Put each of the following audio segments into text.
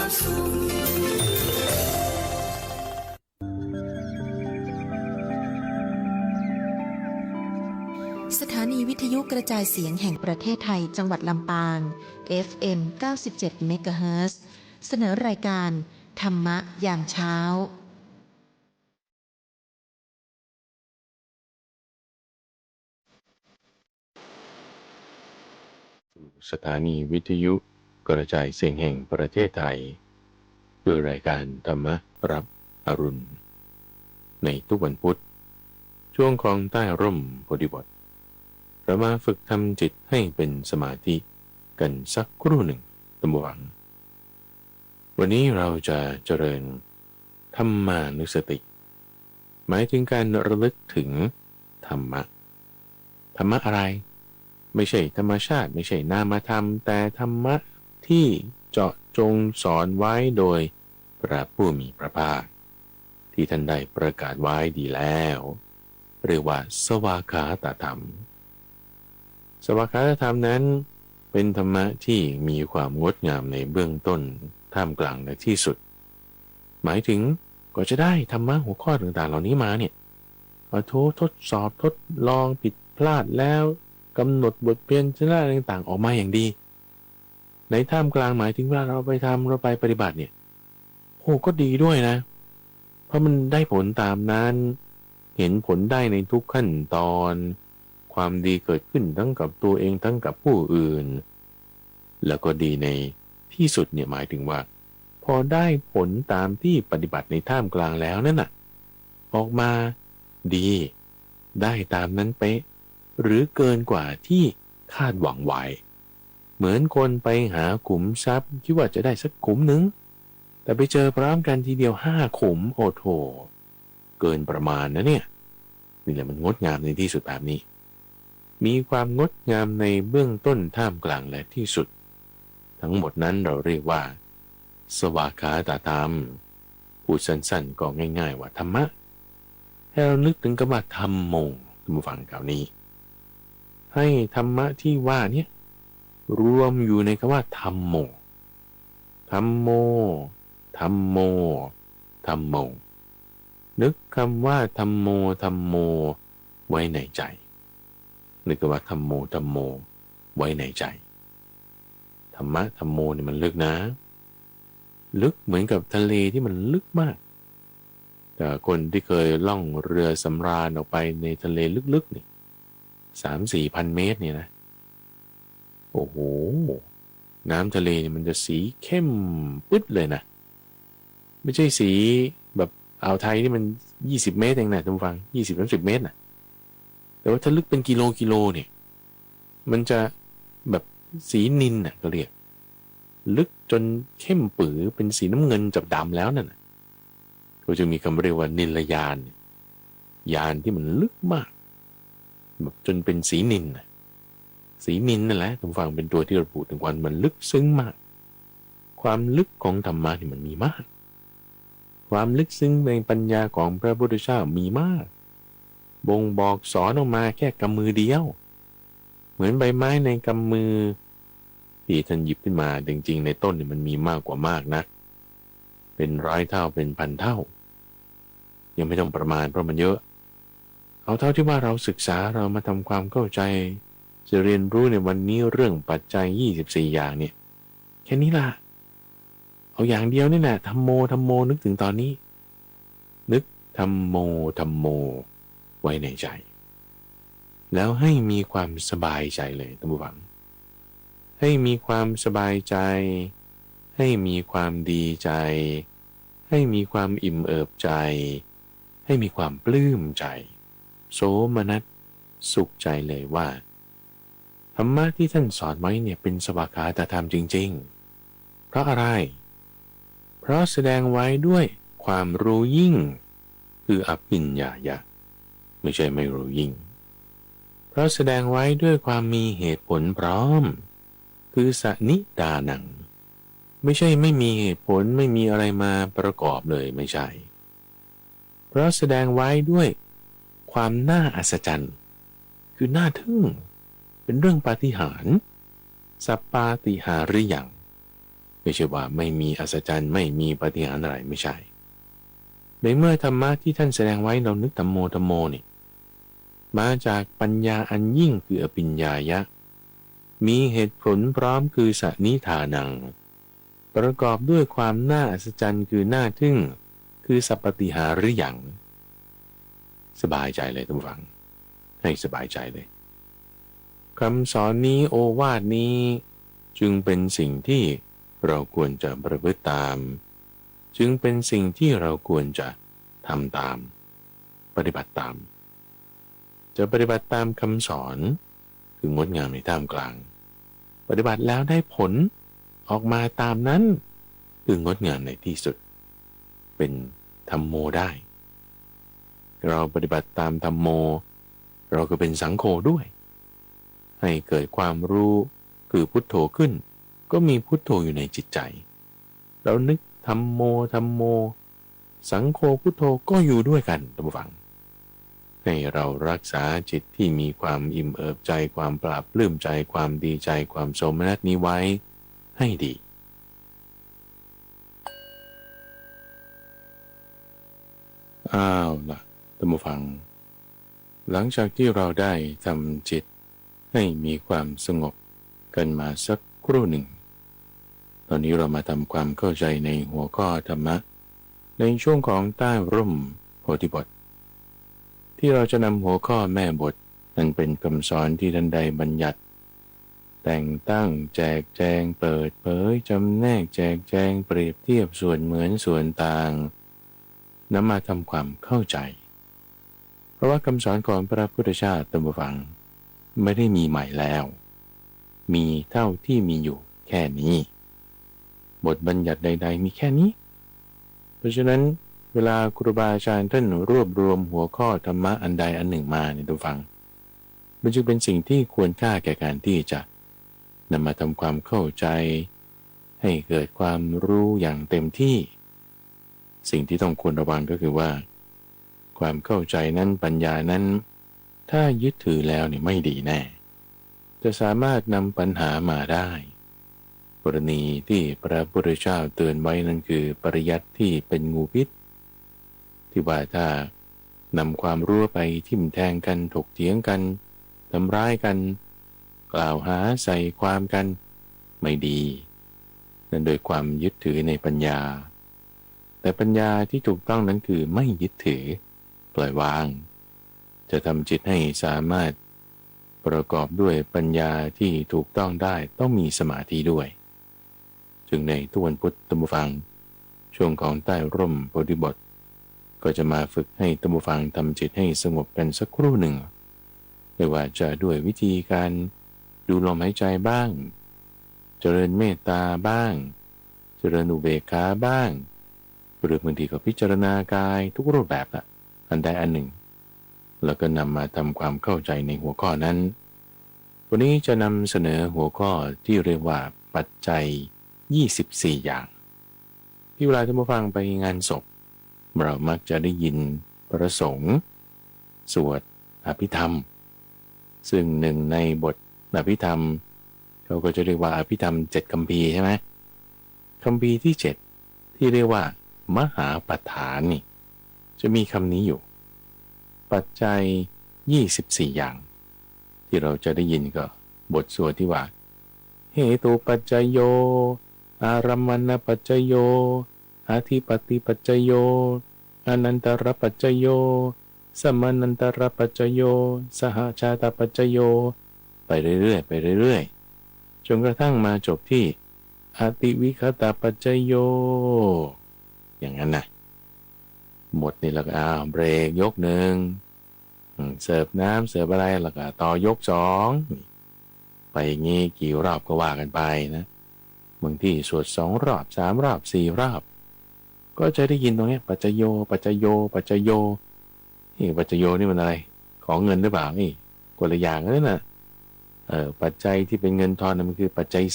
สถานีวิทยุกระจายเสียงแห่งประเทศไทยจังหวัดลำปาง FM 97 เมกะเฮิรตซ์เสนอรายการธรรมะยามเช้าสถานีวิทยุกระจายเสียงแห่งประเทศไทยด้วยรายการธรรมรับอรุณในทุกวันพุธช่วงของใต้ร่มโพธิบทเรามาฝึกทำจิตให้เป็นสมาธิกันสักครู่หนึ่งตามหวังวันนี้เราจะเจริญธรรมานุสติหมายถึงการระลึกถึงธรรมะอะไรไม่ใช่ธรรมชาติไม่ใช่นามธรรมแต่ธรรมะที่เจาะจงสอนไว้โดยพระผู้มีพระภาคที่ท่านได้ประกาศไว้ดีแล้วเรียกว่าสวากขาตธรรมสวากขาตธรรมนั้นเป็นธรรมะที่มีความงดงามในเบื้องต้นท่ามกลางและที่สุดหมายถึงก็จะได้ธรรมะหัวข้อต่างๆเหล่านี้มาเนี่ยทดสอบทดลองผิดพลาดแล้วกำหนดบทเพียนชนะอะไรต่างๆออกมาอย่างดีในท่ามกลางหมายถึงว่าเราไปปฏิบัติเนี่ยโอ้ก็ดีด้วยนะเพราะมันได้ผลตามนั้นเห็นผลได้ในทุกขั้นตอนความดีเกิดขึ้นทั้งกับตัวเองทั้งกับผู้อื่นแล้วก็ดีในที่สุดเนี่ยหมายถึงว่าพอได้ผลตามที่ปฏิบัติในท่ามกลางแล้วนั่นน่ะออกมาดีได้ตามนั้นเป๊ะหรือเกินกว่าที่คาดหวังไว้เหมือนคนไปหาขุมทรัพย์คิดว่าจะได้สักขุมหนึ่งแต่ไปเจอพร้อมกันทีเดียว5 ขุมโอ้โถเกินประมาณนะเนี่ยนี่แหละมันงดงามในที่สุดแบบนี้มีความงดงามในเบื้องต้นท่ามกลางและที่สุดทั้งหมดนั้นเราเรียกว่าสวากขาตธรรมพูดสั้นๆก็ง่ายๆว่าธรรมะให้เรานึกถึงคำว่าธรรมโมท่านผู้ฟังกล่าวนี้ให้ธรรมะที่ว่าเนี่ยรวมอยู่ในคำว่าธรรมโมธรรมโมธรรมโมธรรมโมนึกคำว่าธรรมโมธรรมโมไว้ในใจนึกว่าธรรมโมธรรมโมไว้ในใจธรรมะธรรมโมเนี่ยมันลึกนะลึกเหมือนกับทะเลที่มันลึกมากแต่คนที่เคยล่องเรือสำราญออกไปในทะเลลึกๆนี่3-4 พันเมตรเนี่ยนะโอ้โหน้ำทะเลนี่มันจะสีเข้มปึ๊ดเลยนะไม่ใช่สีแบบอ่าวไทยที่มัน20 เมตรเองนะท่านผู้ฟัง20-30 เมตรนะแต่ว่าถ้าลึกเป็นกิโลเนี่ยมันจะแบบสีนิลน่ะก็เรียกลึกจนเข้มปื๋อเป็นสีน้ำเงินจับดำแล้วนั่นนะก็จะมีคำเรียกว่านิลยานยานที่มันลึกมากแบบจนเป็นสีนิลน่ะสีนิลนั่นแหละท่านฟังเป็นตัวที่ระบุถึงความมันลึกซึ้งมากความลึกของธรรมะนี่มันมีมากความลึกซึ้งในปัญญาของพระพุทธเจ้ามีมากบ่งบอกสอนออกมาแค่กำมือเดียวเหมือนใบไม้ในกำมือที่ท่านหยิบขึ้นมาจริงๆในต้นนี่มันมีมากกว่ามากนะเป็น100 เท่าเป็น1,000 เท่ายังไม่ต้องประมาณเพราะมันเยอะเอาเท่าที่ว่าเราศึกษาเรามาทำความเข้าใจจะเรียนรู้ในวันนี้เรื่องปัจจัย24 อย่างเนี่ยแค่นี้ล่ะเอาอย่างเดียวนี่แหละธัมโมธัมโมนึกถึงตอนนี้นึกธัมโมธัมโมไว้ในใจแล้วให้มีความสบายใจเลยท่านผู้ฟังให้มีความสบายใจให้มีความดีใจให้มีความอิ่มเอิบใจให้มีความปลื้มใจโสมนัสสุขใจเลยว่าธรรมะที่ท่านสอนไว้เนี่ยเป็นสวากขาตธรรมจริงๆเพราะอะไรเพราะแสดงไว้ด้วยความรู้ยิ่งคืออภิญญายะไม่ใช่ไม่รู้ยิ่งเพราะแสดงไว้ด้วยความมีเหตุผลพร้อมคือสนิดานังไม่ใช่ไม่มีเหตุผลไม่มีอะไรมาประกอบเลยไม่ใช่เพราะแสดงไว้ด้วยความน่าอัศจรรย์คือน่าทึ่งเป็นเรื่องปาฏิหาริย์สัปปาติหาริยังเ ไม่ใช่ว่าไม่มีอัศจรรย์ไม่มีปาฏิหาริย์อะไรไม่ใช่ในเมื่อธรรมะที่ท่านแสดงไว้เรานึกธัมโมธัมโมนี่มาจากปัญญาอันยิ่งคืออภิญญายะมีเหตุผลพร้อมคือสนิธานังประกอบด้วยความน่าอัศจรรย์คือน่าทึ่งคือสัพปติหาริยังสบายใจเลยท่านผู้ฟังให้สบายใจเลยคำสอนนี้โอวาทนี้จึงเป็นสิ่งที่เราควรจะประพฤติตามจึงเป็นสิ่งที่เราควรจะทำตามปฏิบัติตามจะปฏิบัติตามคำสอนคืองดงามในท่ามกลางปฏิบัติแล้วได้ผลออกมาตามนั้นคืองดงามในที่สุดเป็นธัมโมได้เราปฏิบัติตามธัมโมเราก็เป็นสังโฆด้วยให้เกิดความรู้คือพุทโธขึ้นก็มีพุทโธอยู่ในจิตใจเรานึกธัมโมธัมโมสังโฆพุทโธก็อยู่ด้วยกันท่านผู้ฟังให้เรารักษาจิตที่มีความอิ่มเอิบใจความปราบปลื้มใจความดีใจความโสมนัสนี้ไว้ให้ดีอ้าวล่ะท่านผู้ฟังหลังจากที่เราได้ทำจิตให้มีความสงบกันมาสักครู่หนึ่งตอนนี้เรามาทำความเข้าใจในหัวข้อธรรมะในช่วงของใต้ร่มโพธิบทที่เราจะนำหัวข้อแม่บทนั้นเป็นคำสอนที่ท่านใดบัญญัติแต่งตั้งแจกแจงเปิดเผยจำแนกแจกแจงเปรียบเทียบส่วนเหมือนส่วนต่างนำมาทำความเข้าใจเพราะว่าคำสอนของพระพุทธเจ้าท่านผู้ฟังไม่ได้มีใหม่แล้วมีเท่าที่มีอยู่แค่นี้บทบัญญัติใดๆมีแค่นี้เพราะฉะนั้นเวลาครูบาอาจารย์ท่านรวบรวมหัวข้อธรรมะอันใดอันหนึ่งมาเนี่ยท่านฟังมันจึงเป็นสิ่งที่ควรค่าแก่การที่จะนำมาทำความเข้าใจให้เกิดความรู้อย่างเต็มที่สิ่งที่ต้องควรระวังก็คือว่าความเข้าใจนั้นปัญญานั้นถ้ายึดถือแล้วเนี่ยไม่ดีแน่จะสามารถนำปัญหามาได้กรณีที่พระพุทธเจ้าเตือนไว้นั่นคือปริยัติที่เป็นงูพิษที่ว่าถ้านำความรู้ไปทิ่มแทงกันถกเถียงกันทำร้ายกันกล่าวหาใส่ความกันไม่ดีนั่นโดยความยึดถือในปัญญาแต่ปัญญาที่ถูกต้องนั้นคือไม่ยึดถือปล่อยวางจะทำจิตให้สามารถประกอบด้วยปัญญาที่ถูกต้องได้ต้องมีสมาธิด้วยจึงในทุกวันพุธท่านผู้ฟังช่วงของใต้ร่มโพธิบทก็จะมาฝึกให้ท่านผู้ฟังทำจิตให้สงบกันสักครู่หนึ่งไม่ว่าจะด้วยวิธีการดูลมหายใจบ้างเจริญเมตตาบ้างเจริญอุเบกขาบ้างหรือบางทีก็พิจารณากายทุกรูปแบบอันใดอันหนึ่งแล้วก็นำมาทำความเข้าใจในหัวข้อนั้นวันนี้จะนำเสนอหัวข้อที่เรียกว่าปัจจัย24อย่างที่เวลาท่านผู้ฟังไปงานศพเรามักจะได้ยินพระสงฆ์สวดอภิธรรมซึ่งหนึ่งในบทอภิธรรมเขาก็จะเรียกว่าอภิธรรม7คัมภีร์ใช่ไหมคัมภีร์ที่7ที่เรียกว่ามหาปัฏฐานนี่จะมีคำนี้อยู่ปัจจัย24อย่างที่เราจะได้ยินก็บทสวดที่ว่าเหตุปัจจโยอารัมมณปัจจโยอธิปติปัจจโยอนันตรปัจจโยสมานันตรปัจจโยสหชาตปัจจโยไปเรื่อยๆไปเรื่อยๆจนกระทั่งมาจบที่อติวิคตปัจจโยอย่างนั้นนะหมดนี่แล้วก็เบรกยกหนึ่งเสิร์ฟน้ำเสิร์ฟอะไรแล้วก็ต่อยก2ไปอย่างงี้กี่รอบก็ว่ากันไปนะบางที่สวด2รอบ3รอบ4รอบก็จะได้ยินตรงนี้ปัจจโยปัจจโยปัจจโยนี่ปัจจโยนี่มันอะไรของเงินหรือเปล่านี่คนละอย่างนั่นน่ะปัจจัยที่เป็นเงินทองนั่นมันคือปัจจัย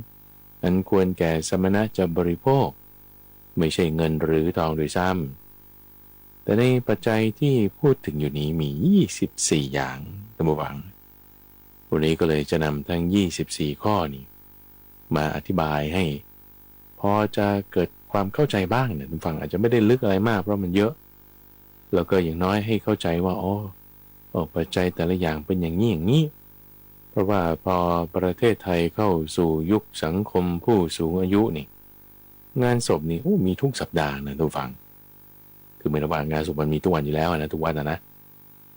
4อันควรแก่สมณะจะบริโภคไม่ใช่เงินหรือทองโดยซ้ำแต่ในปัจจัยที่พูดถึงอยู่นี้มี24อย่างท่านผู้ฟังวันนี้ก็เลยจะนำทั้ง24ข้อนี้มาอธิบายให้ พอจะเกิดความเข้าใจบ้างเนี่ยท่านฟังอาจจะไม่ได้ลึกอะไรมากเพราะมันเยอะแล้วก็อย่างน้อยให้เข้าใจว่าปัจจัยแต่ละอย่างเป็นอย่างนี้อย่างนี้เพราะว่าพอประเทศไทยเข้าสู่ยุคสังคมผู้สูงอายุนี่งานศพนี่มีทุกสัปดาห์นะท่านฟังคือไม่ได้ว่างานศพมันมีทุกวันอยู่แล้วนะทุกวันนะ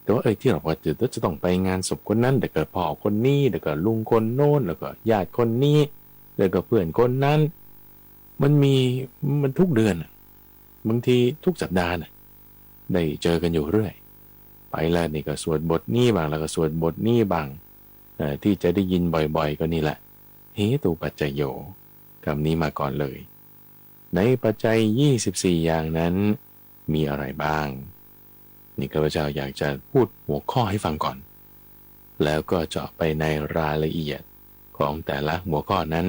แต่ว่าที่เราว่าจะต้องไปงานศพคนนั้นเดี๋ยวก็พ่อคนนี้เดี๋ยวก็ลุงคนโน้นแล้วก็ญาติคนนี้แล้วก็เพื่อนคนนั้นมันทุกเดือนบางทีทุกสัปดาห์ได้เจอกันอยู่เรื่อยไปแล้วนี่ก็สวดบทนี้บางแล้วก็สวดบทนี้บางที่จะได้ยินบ่อยๆก็นี่แหละเหตุปัจจโยคำนี้มาก่อนเลยในปัจจัย24อย่างนั้นมีอะไรบ้างนี่ข้าพเจ้าอยากจะพูดหัวข้อให้ฟังก่อนแล้วก็เจาะไปในรายละเอียดของแต่ละหัวข้อนั้น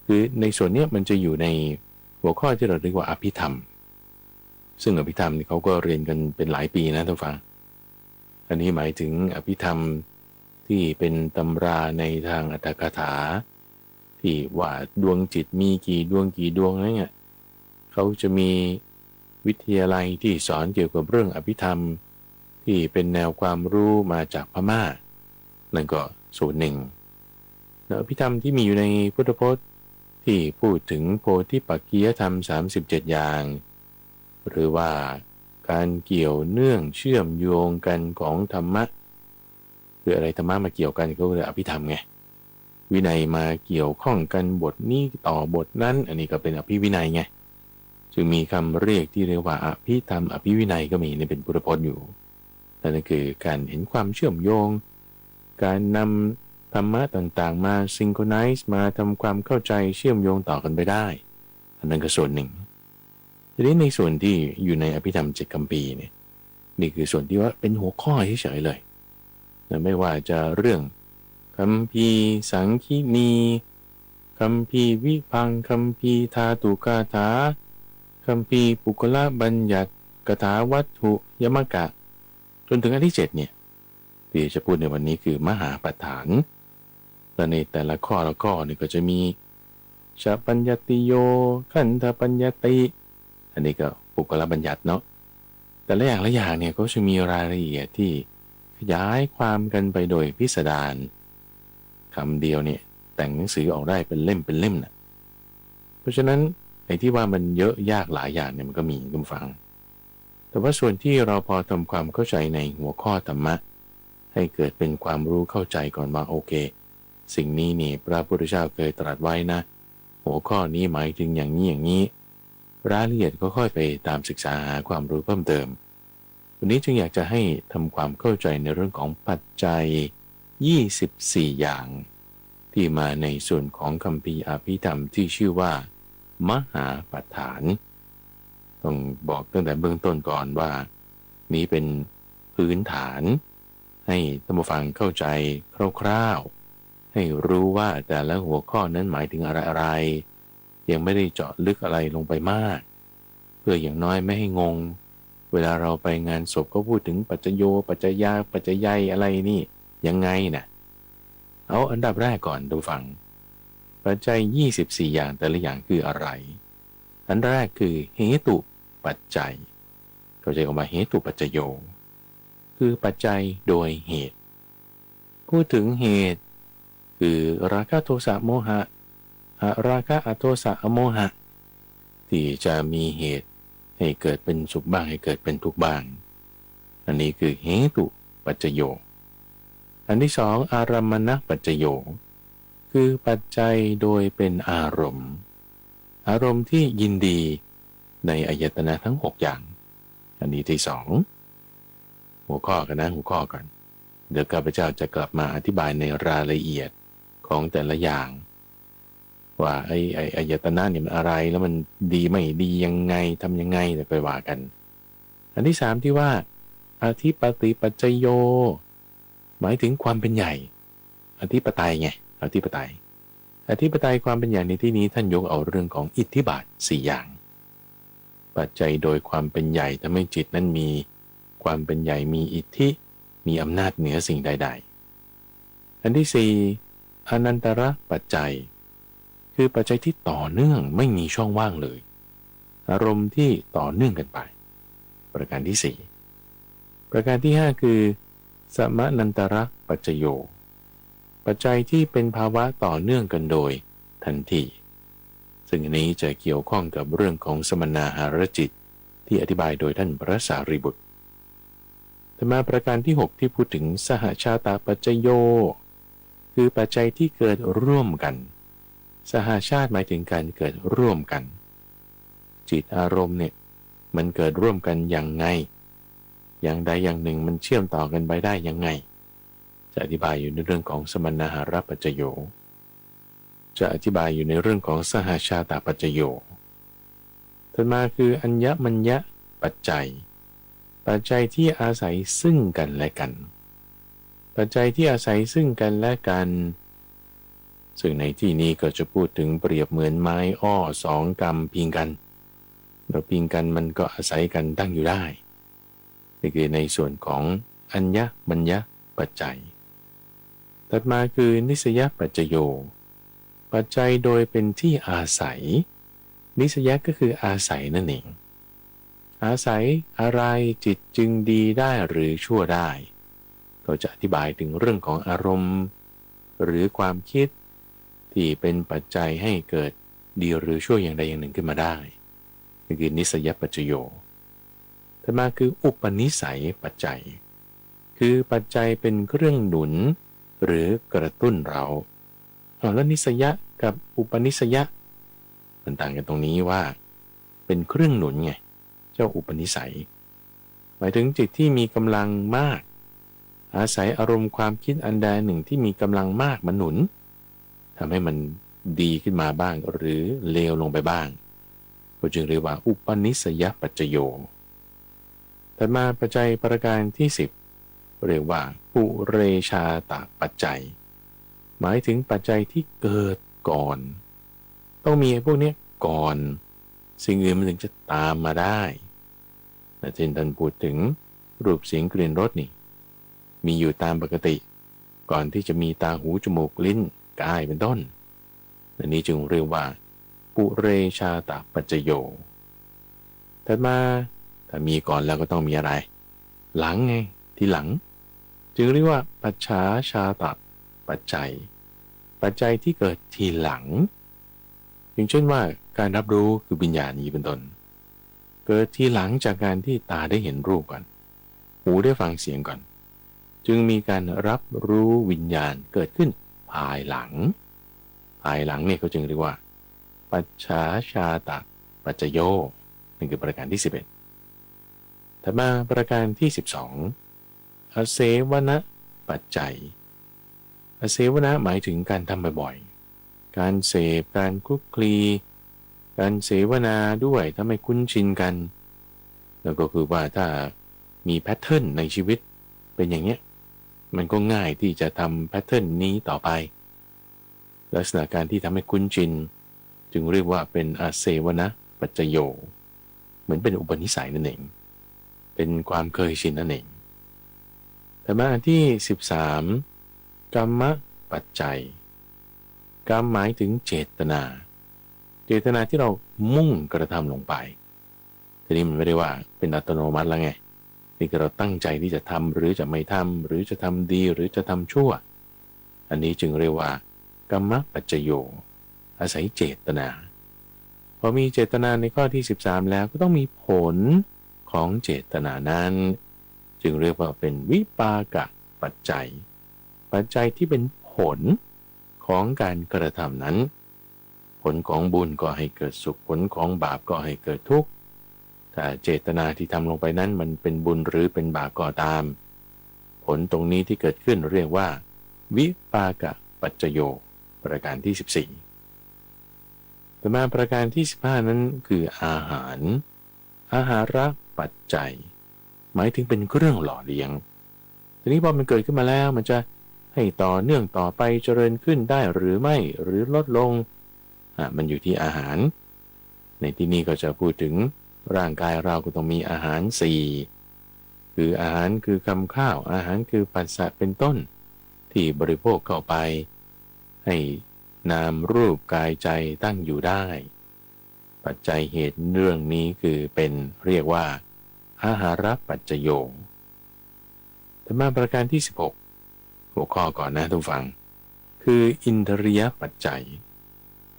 คือในส่วนนี้มันจะอยู่ในหัวข้อที่เราเรียกว่าอภิธรรมซึ่งอภิธรรมนี่เขาก็เรียนกันเป็นหลายปีนะท่านฟังอันนี้หมายถึงอภิธรรมที่เป็นตำราในทางอัตถกถาที่ว่าดวงจิตมีกี่ดวงอะไรเงี้ยเขาจะมีวิทยาลัยที่สอนเกี่ยวกับเรื่องอภิธรรมที่เป็นแนวความรู้มาจากพม่านั่นก็ส่วนหนึ่งอภิธรรมที่มีอยู่ในพุทธพจน์ที่พูดถึงโพธิปักขิยธรรม37อย่างหรือว่าการเกี่ยวเนื่องเชื่อมโยงกันของธรรมะคืออะไรธรรมะมาเกี่ยวกันก็คืออภิธรรมไงวินัยมาเกี่ยวข้องกันบทนี้ต่อบทนั้นอันนี้ก็เป็นอภิวินัยไงจึงมีคำเรียกที่เรียกว่าอภิธรรมอภิวินัยก็มีในเป็นพุทธพจน์อยู่นั่นก็คือการเห็นความเชื่อมโยงการนำธรรมะต่างๆมาซิงโครไนซ์มาทำความเข้าใจเชื่อมโยงต่อกันไปได้อันนั้นก็ส่วนหนึ่งทีนี้ในส่วนที่อยู่ในอภิธรรม7คัมภีร์เนี่ยนี่คือส่วนที่ว่าเป็นหัวข้อเฉยๆเลยนะไม่ว่าจะเรื่องคัมภีร์สังคีนีคัมภีร์วิพังค์คัมภีร์ธาตุกถาคัมภีร์ปุกละบัญญัติกถาวัตถุยมกะจนถึงอันที่7เนี่ยที่จะพูดในวันนี้คือมหาปัฏฐานแต่ในแต่ละข้อละข้อนี่ก็จะมีชปัญญติโยขันธปัญญติอันนี้ก็ปุกละบัญญัติเนาะแต่ละอย่างเนี่ยก็จะมีรายละเอียดที่ขยายความกันไปโดยพิสดารคำเดียวเนี่ยแต่งหนังสือออกได้เป็นเล่มนะเพราะฉะนั้นไอ้ที่ว่ามันเยอะยากหลายอย่างเนี่ยมันก็มีคุณฟังแต่ว่าส่วนที่เราพอทำความเข้าใจในหัวข้อธรรมะให้เกิดเป็นความรู้เข้าใจก่อนว่าโอเคสิ่งนี้นี่พระพุทธเจ้าเคยตรัสไว้นะหัวข้อนี้หมายถึงอย่างนี้รายละเอียดก็ค่อยไปตามศึกษาหาความรู้เพิ่มเติมวันนี้จึงอยากจะให้ทำความเข้าใจในเรื่องของปัจจัย24อย่างที่มาในส่วนของคัมภีร์อภิธรรมที่ชื่อว่ามหาปัฏฐานต้องบอกตั้งแต่เบื้องต้นก่อนว่านี้เป็นพื้นฐานให้ท่านผู้ฟังเข้าใจคร่าวๆให้รู้ว่าแต่ละหัวข้อนั้นหมายถึงอะไรยังไม่ได้เจาะลึกอะไรลงไปมากเพื่ออย่างน้อยไม่ให้งงเวลาเราไปงานศพก็พูดถึงปัจจโยปัจจยาปัจจยัยอะไรนี่ยังไงนะเอาอันดับแรกก่อนดูฟังปัจจัย24อย่างแต่ละอย่างคืออะไรอันแรกคือเหตุปัจจัยเข้าใจออกมาเหตุปัจจโยคือปัจจัยโดยเหตุพูดถึงเหตุคือราคะโทสะโมหะราคะอโทสะอโมหะที่จะมีเหตุให้เกิดเป็นสุขบ้างให้เกิดเป็นทุกข์บ้างอันนี้คือเหตุปัจจโยอันที่สองอารมณปัจจโยคือปัจจัยโดยเป็นอารมณ์ที่ยินดีในอายตนะทั้ง6อย่างอันนี้ที่สองหัวข้อกันนะหัวข้อกันเดี๋ยวข้าพเจ้าจะกลับมาอธิบายในรายละเอียดของแต่ละอย่างว่าไอ้อายตนะเนี่ยมันอะไรแล้วมันดีไม่ดียังไงทำยังไงเดี๋ยวไปว่ากันอันที่สามที่ว่าอธิปติปัจจโยหมายถึงความเป็นใหญ่อธิปไตยไงอธิปไตยความเป็นใหญ่ในที่นี้ท่านยกเอาเรื่องของอิทธิบาท4อย่างปัจจัยโดยความเป็นใหญ่ทำให้จิตนั้นมีความเป็นใหญ่มีอิทธิมีอำนาจเหนือสิ่งใดๆอันที่4อนันตระปัจจัยค คือปัจจัยที่ต่อเนื่องไม่มีช่องว่างเลยอารมณ์ที่ต่อเนื่องกันไปประการที่สี่ประการที่ห้าคือสมนันตระปัจจโยปัจจัยที่เป็นภาวะต่อเนื่องกันโดยทันทีซึ่งอันนี้จะเกี่ยวข้องกับเรื่องของสมนาหารจิตที่อธิบายโดยท่านพระสารีบุตรต่อมาประการที่6ที่พูดถึงสหชาตปัจจโยคือปัจจัยที่เกิดร่วมกันสหชาติหมายถึงการเกิดร่วมกันจิตอารมณ์เนี่ยมันเกิดร่วมกันอย่างไงอย่างใดอย่างหนึ่งมันเชื่อมต่อกันไปได้ยังไงจะอธิบายอยู่ในเรื่องของสมนาหารปัจจโยจะอธิบายอยู่ในเรื่องของสหชาตปัจจโยถัดมาคืออัญญมัญญปัจจัยปัจจัยที่อาศัยซึ่งกันและกันปัจจัยที่อาศัยซึ่งกันและกันซึ่งในที่นี้ก็จะพูดถึงเปรียบเหมือนไม้อ้อสองกำพิงกันเราพิงกันมันก็อาศัยกันตั้งอยู่ได้นี่คือในส่วนของอัญญมัญญปัจจัยถัดมาคือนิสยปัจจโยปัจจัยโดยเป็นที่อาศัยนิสยก็คืออาศัยนั่นเองอาศัยอะไรจิตจึงดีได้หรือชั่วได้เราจะอธิบายถึงเรื่องของอารมณ์หรือความคิดที่เป็นปัจจัยให้เกิดดีหรือชั่วอย่างใดอย่างหนึ่งขึ้นมาได้นี่คือนิสยปัจจโยถัดมาคืออุปนิสัยปัจจัยคือปัจจัยเป็นเครื่องหนุนหรือกระตุ้นเราแล้วนิสยะกับอุปนิสยะมันต่างกันตรงนี้ว่าเป็นเครื่องหนุนไงเจ้าอุปนิสัยหมายถึงจิตที่มีกำลังมากอาศัยอารมณ์ความคิดอันใดหนึ่งที่มีกำลังมากมาหนุนทำให้มันดีขึ้นมาบ้างหรือเลวลงไปบ้างก็จึงเรียกว่าอุปนิสยปัจจโยถัดมาปัจจัยประการที่10เรียกว่าปุเรชาตปัจจัยหมายถึงปัจจัยที่เกิดก่อนต้องมีพวกนี้ก่อนสิ่งอื่นมันถึงจะตามมาได้เช่นท่านพูดถึงรูปเสียงกลิ่นรสนี่มีอยู่ตามปกติก่อนที่จะมีตาหูจมูกลิ้นกายเป็นต้นอันนี้จึงเรียกว่าปุเรชาตปัจจโยถัดมาถ้ามีก่อนแล้วก็ต้องมีอะไรหลังไงที่หลังจึงเรียกว่าปัจฉาชาตปัจจัยปัจจัยที่เกิดทีหลังอย่างเช่นว่าการรับรู้คือวิญญาณนี้เป็นต้นเกิดทีหลังจากการที่ตาได้เห็นรูปก่อนหูได้ฟังเสียงก่อนจึงมีการรับรู้วิญญาณเกิดขึ้นภายหลังเนี่ยเขาจึงเรียกว่าปัจฉาชาตปัจจโยนี่คือประการที่11ถัดมาประการที่12อเสวนะปัจจัยอเสวนะหมายถึงการทำบ่อยๆการเสพการคลุกคลีการเสวนาด้วยทำให้คุ้นชินกันแล้วก็คือว่าถ้ามีแพทเทิร์นในชีวิตเป็นอย่างเนี้ยมันก็ง่ายที่จะทำแพทเทิร์นนี้ต่อไปลักษณะการที่ทำให้คุ้นชินจึงเรียกว่าเป็นอาเสวนะปัจจโยเหมือนเป็นอุปนิสัยนั่นเองเป็นความเคยชินนั่นเองแต่มาอันที่13กรรมปัจจัยกรรมหมายถึงเจตนาที่เรามุ่งกระทำลงไปทีนี้มันไม่ได้ว่าเป็นอัตโนมัติแล้วไงนี่คือเราตั้งใจที่จะทำหรือจะไม่ทำหรือจะทำดีหรือจะทำชั่วอันนี้จึงเรียกว่ากรรมปัจจโยอาศัยเจตนาพอมีเจตนาในข้อที่13แล้วก็ต้องมีผลของเจตนานั้นจึงเรียกว่าเป็นวิปากปัจจัยปัจจัยที่เป็นผลของการกระทำนั้นผลของบุญก็ให้เกิดสุขผลของบาปก็ให้เกิดทุกข์แต่เจตนาที่ทำลงไปนั้นมันเป็นบุญหรือเป็นบาปก็ตามผลตรงนี้ที่เกิดขึ้นเรียกว่าวิปากปัจจโยประการที่14ต่อมาประการที่15นั้นคืออาหารปัจจัยหมายถึงเป็นเครื่องหล่อเลี้ยงทีนี้พอมันเกิดขึ้นมาแล้วมันจะให้ต่อเนื่องต่อไปเจริญขึ้นได้หรือไม่หรือลดลงมันอยู่ที่อาหารในที่นี้ก็จะพูดถึงร่างกายเราก็ต้องมีอาหาร4คืออาหารคือคำข้าวอาหารคือปัสสะเป็นต้นที่บริโภคเข้าไปให้ นามรูปกายใจตั้งอยู่ได้ปัจจัยเหตุเรื่องนี้คือเป็นเรียกว่าอาหารปัจจโยแต่มาประการที่16หัวข้อก่อนนะทุกฟังคืออินทรียปัจจัย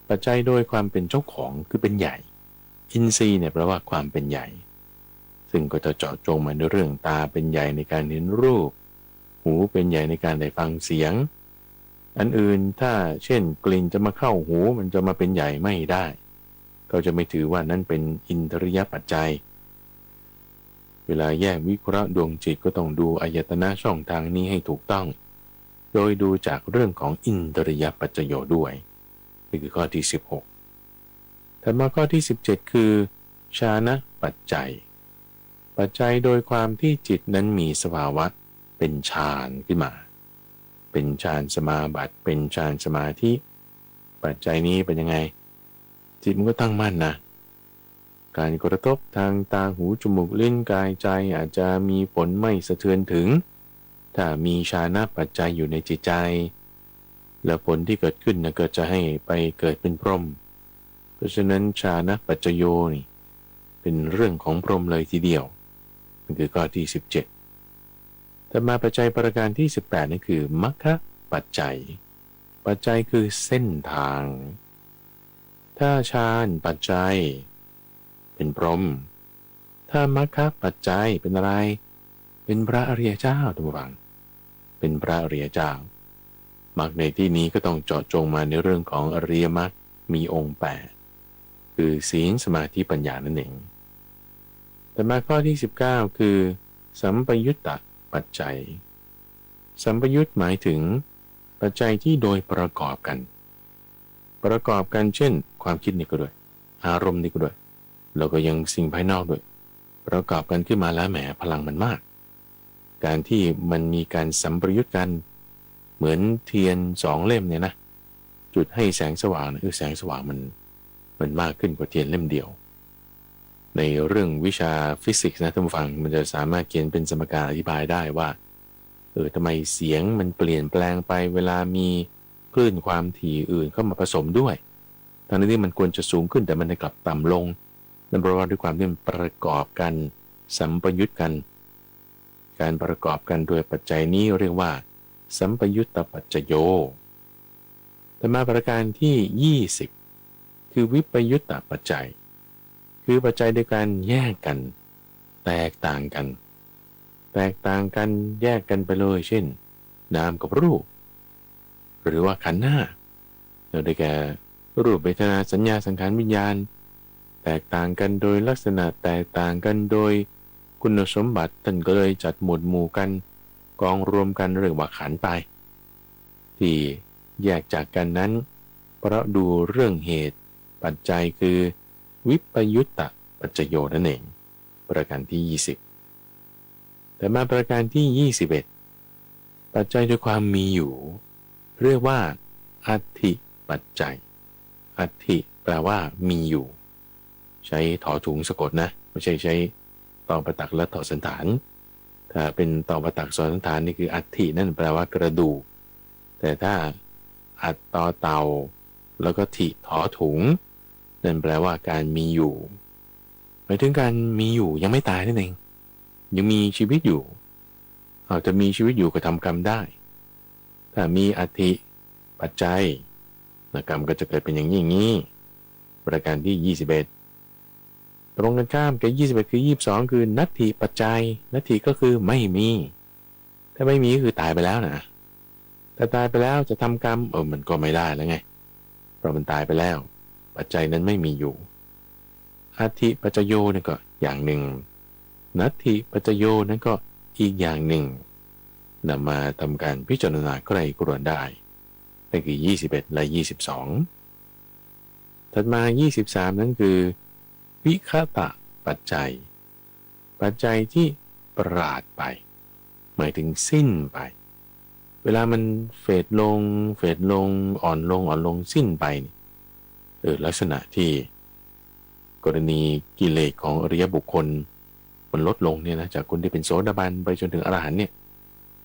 ปัจจัยโดยความเป็นเจ้าของคือเป็นใหญ่อินทรีย์เนี่ยแปลว่าความเป็นใหญ่ซึ่งก็จะเจาะจงมาในเรื่องตาเป็นใหญ่ในการเห็นรูปหูเป็นใหญ่ในการได้ฟังเสียงอันอื่นถ้าเช่นกลิ่นจะมาเข้าหูมันจะมาเป็นใหญ่ไม่ได้ก็จะไม่ถือว่านั่นเป็นอินทรียปัจจัยเวลาแยกวิเคราะห์ดวงจิตก็ต้องดูอายตนะช่องทางนี้ให้ถูกต้องโดยดูจากเรื่องของอินทรียปัจจโยด้วยนี่คือข้อที่16ถัดมาข้อที่17คือฌานปัจจัยปัจจัยโดยความที่จิตนั้นมีสภาวะเป็นฌานขึ้นมาเป็นฌานสมาบัติเป็นฌานสมาธิปัจจัยนี้เป็นยังไงจิตมันก็ตั้งมั่นนะการกระทบทางตาหูจมูกลิ้นกายใจอาจจะมีผลไม่สะเทือนถึงถ้ามีฌานปัจจัยอยู่ในจิตใจแล้วผลที่เกิดขึ้นนะก็จะให้ไปเกิดเป็นพรหมเพราะฉะนั้นฌานปัจจโยนี่เป็นเรื่องของพรหมเลยทีเดียวนั่นคือข้อที่17แต่มาปัจจัยประการที่18นั่นคือมรรคปัจจัยปัจจัยคือเส้นทางถ้าฌานปัจจัยเป็นพรหมถ้ามรรคปัจจัยเป็นอะไรเป็นพระอริยเจ้าทุกท่านเป็นพระอริยเจ้ามรรคในที่นี้ก็ต้องเจาะจงมาในเรื่องของอริยมรรคมีองค์8คือศีลสมาธิปัญญานั่นเองแต่มาข้อที่19คือสัมปยุตตปัจจัยสัมปยุตหมายถึงปัจจัยที่โดยประกอบกันเช่นความคิดนี่ก็ด้วยอารมณ์นี่ก็ด้วยแล้วก็ยังสิ่งภายนอกด้วยประกอบกันขึ้นมาแล้วแหมพลังมันมากการที่มันมีการสัมปยุตกันเหมือนเทียน2เล่มเนี่ยนะจุดให้แสงสว่างแสงสว่างมันมากขึ้นกว่าเทียนเล่มเดียวในเรื่องวิชาฟิสิกส์นะท่านผู้ฟังมันจะสามารถเขียนเป็นสมการอธิบายได้ว่าทำไมเสียงมันเปลี่ยนแปลงไปเวลามีคลื่นความถี่อื่นเข้ามาผสมด้วยทั้งที่มันควรจะสูงขึ้นแต่มันกลับต่ำลงนั่นเพราะว่าด้วยความที่มันประกอบกันสัมปยุตกันการประกอบกันโดยปัจจัยนี้เรียกว่าสัมปยุตตปัจจโยแต่มาประการที่20คือวิปยุตตปัจจัยคือปัจจัยโดยการแยกกันแตกต่างกันแยกกันไปเลยเช่นนามกับรูปหรือว่าขันธ์ห้าได้แก่รูปเวทนาสัญญาสังขารวิญญาณแตกต่างกันโดยลักษณะแตกต่างกันโดยคุณสมบัติท่านก็เลยจัดหมวดหมู่กันกองรวมกันเรียกว่าขันธ์ไปที่แยกจากกันนั้นเพราะดูเรื่องเหตุปัจจัยคือวิปยุตตปัจจโยนั่นเองประการที่20แต่มาประการที่21ปัจจัยโดยความมีอยู่เรียกว่าอัตถิปัจจัยอัตถิแปลว่ามีอยู่ใช้ถอถุงสะกดนะไม่ใช่ใช้ตอประตักและถอสันฐานถ้าเป็นตอประตักสอสันฐานนี่คืออัตถินั่นแปลว่ากระดูกแต่ถ้าอัตตอเตาแล้วก็ถิถอถุงนั่นแปลว่าการมีอยู่หมายถึงการมีอยู่ยังไม่ตายนั่นเองยังมีชีวิตอยู่อาจจะมีชีวิตอยู่ก็ทำกรรมได้ถ้ามีอัตถิปัจจัยกรรมก็จะเกิดเป็นอย่างนี้ประการที่21ตรงกันข้ามกับ21คือ22คือนัตถิปัจจัยนัตถิก็คือไม่มีถ้าไม่มีก็คือตายไปแล้วนะแต่ตายไปแล้วจะทำกรรมมันก็ไม่ได้แล้วไงเพราะมันตายไปแล้วปัจจัยนั้นไม่มีอยู่อัตถิปัจจโยนั่นก็อย่างหนึ่งนัตถิปัจจโยนั่นก็อีกอย่างหนึ่งนำมาทำการพิจารณาใกล้กรวนได้นั่นคือ21และ22ถัดมา23นั่นคือวิคตะปัจจัยปัจจัยที่ปราดไปหมายถึงสิ้นไปเวลามันเฟดลงอ่อนลงสิ้นไปลักษณะที่กรณีกิเลสของอริยบุคคลมันลดลงเนี่ยนะจากคนที่เป็นโสดาบันไปจนถึงอรหันต์เนี่ย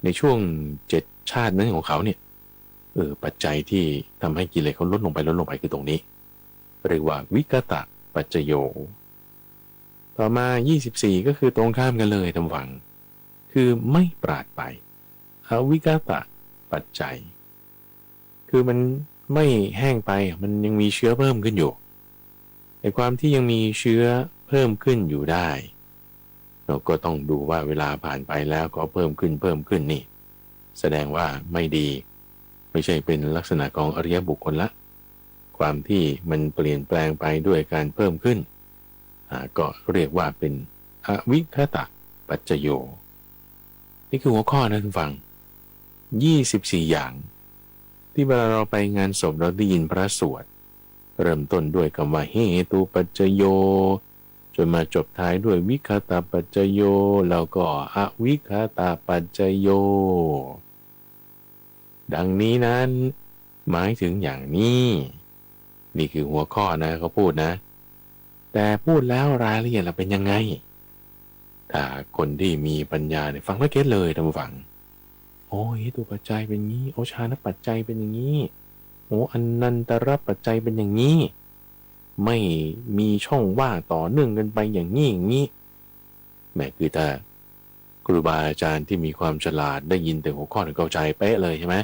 ในช่วง7ชาตินั้นของเขาเนี่ย ปัจจัยที่ทำให้กิเลสเขาลดลงไปคือตรงนี้เรียกว่าวิกตะปัจจโยต่อมา24ก็คือตรงข้ามกันเลยทำฝังคือไม่ปราดไปอวิกตะปัจจัยคือมันไม่แห้งไปมันยังมีเชื้อเพิ่มขึ้นอยู่ในความที่ยังมีเชื้อเพิ่มขึ้นอยู่ได้เราก็ต้องดูว่าเวลาผ่านไปแล้วก็เพิ่มขึ้นนี่แสดงว่าไม่ดีไม่ใช่เป็นลักษณะของอริยบุคคลละความที่มันเปลี่ยนแปลงไปด้วยการเพิ่มขึ้นก็เรียกว่าเป็นอวิคตะปัจจโยนี่คือหัวข้อนะทุกฟัง24อย่างที่เวลาเราไปงานศพเราได้ยินพระสวดเริ่มต้นด้วยคำว่าเหตุปัจจโยจนมาจบท้ายด้วยวิคตะปัจจโยแล้วก็อวิคตะปัจจโยดังนี้นั้นหมายถึงอย่างนี้นี่คือหัวข้อนะเขาพูดนะแต่พูดแล้วรายละเอียดเราเป็นยังไงถ้าคนที่มีปัญญาเนี่ยฟังไม่เก็ตเลยท่านผู้ฟังโอ้เหตุปัจจัยเป็นงี้โอชานปัจจัยเป็นอย่างนี้โอ้อนันตรปัจจัยเป็นอย่างนี้ไม่มีช่องว่างต่อเนื่องกันไปอย่างนี้แม้คือถ้าครูบาอาจารย์ที่มีความฉลาดได้ยินแต่หัวข้อเข้าใจเป๊ะเลยใช่ไหม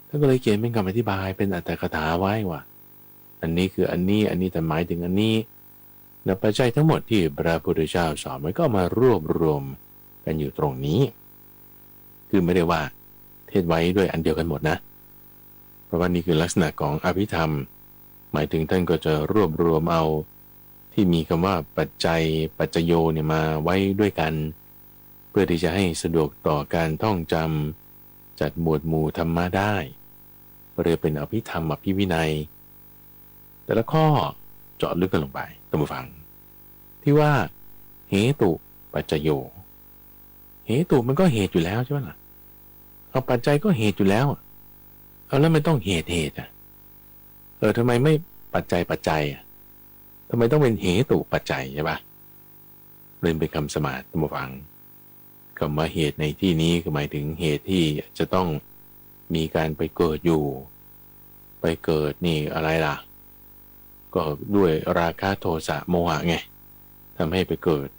ท่านก็เลยเขียนเป็นคำอธิบายเป็นอัตถกถาไว้ว่าอันนี้คืออันนี้แต่หมายถึงอันนี้และปัจจัยทั้งหมดที่พระพุทธเจ้าสอนมันก็มารวบรวมกันอยู่ตรงนี้คือไม่ได้ว่าเทศไว้ด้วยอันเดียวกันหมดนะเพราะว่านี่คือลักษณะของอภิธรรมหมายถึงท่านก็จะรวบรวมเอาที่มีคำว่าปัจจัยปัจจโยเนี่ยมาไว้ด้วยกันเพื่อที่จะให้สะดวกต่อการท่องจำจัดหมวดหมู่ธรรมะได้เรียกเป็นอภิธรรมอภิวินัยแต่ละข้อเจาะลึกกันลงไปท่านผู้ฟังที่ว่าเหตุปัจจโยเหตุมันก็เหตุอยู่แล้วใช่ไหมล่ะเอาปัจจัยก็เหตุอยู่แล้วเอาแล้วไม่ต้องเหตุอ่ะทำไมไม่ปัจจัยอ่ะทำไมต้องเป็นเหตุปัจจัยใช่ปะเรียนเป็นคำสมาธิท่านผู้ฟังคำว่าเหตุในที่นี้คือหมายถึงเหตุที่จะต้องมีการไปเกิดอยู่ไปเกิดนี่อะไรล่ะก็ด้วยราคะโทสะโมหะไงทำให้ไปเกิด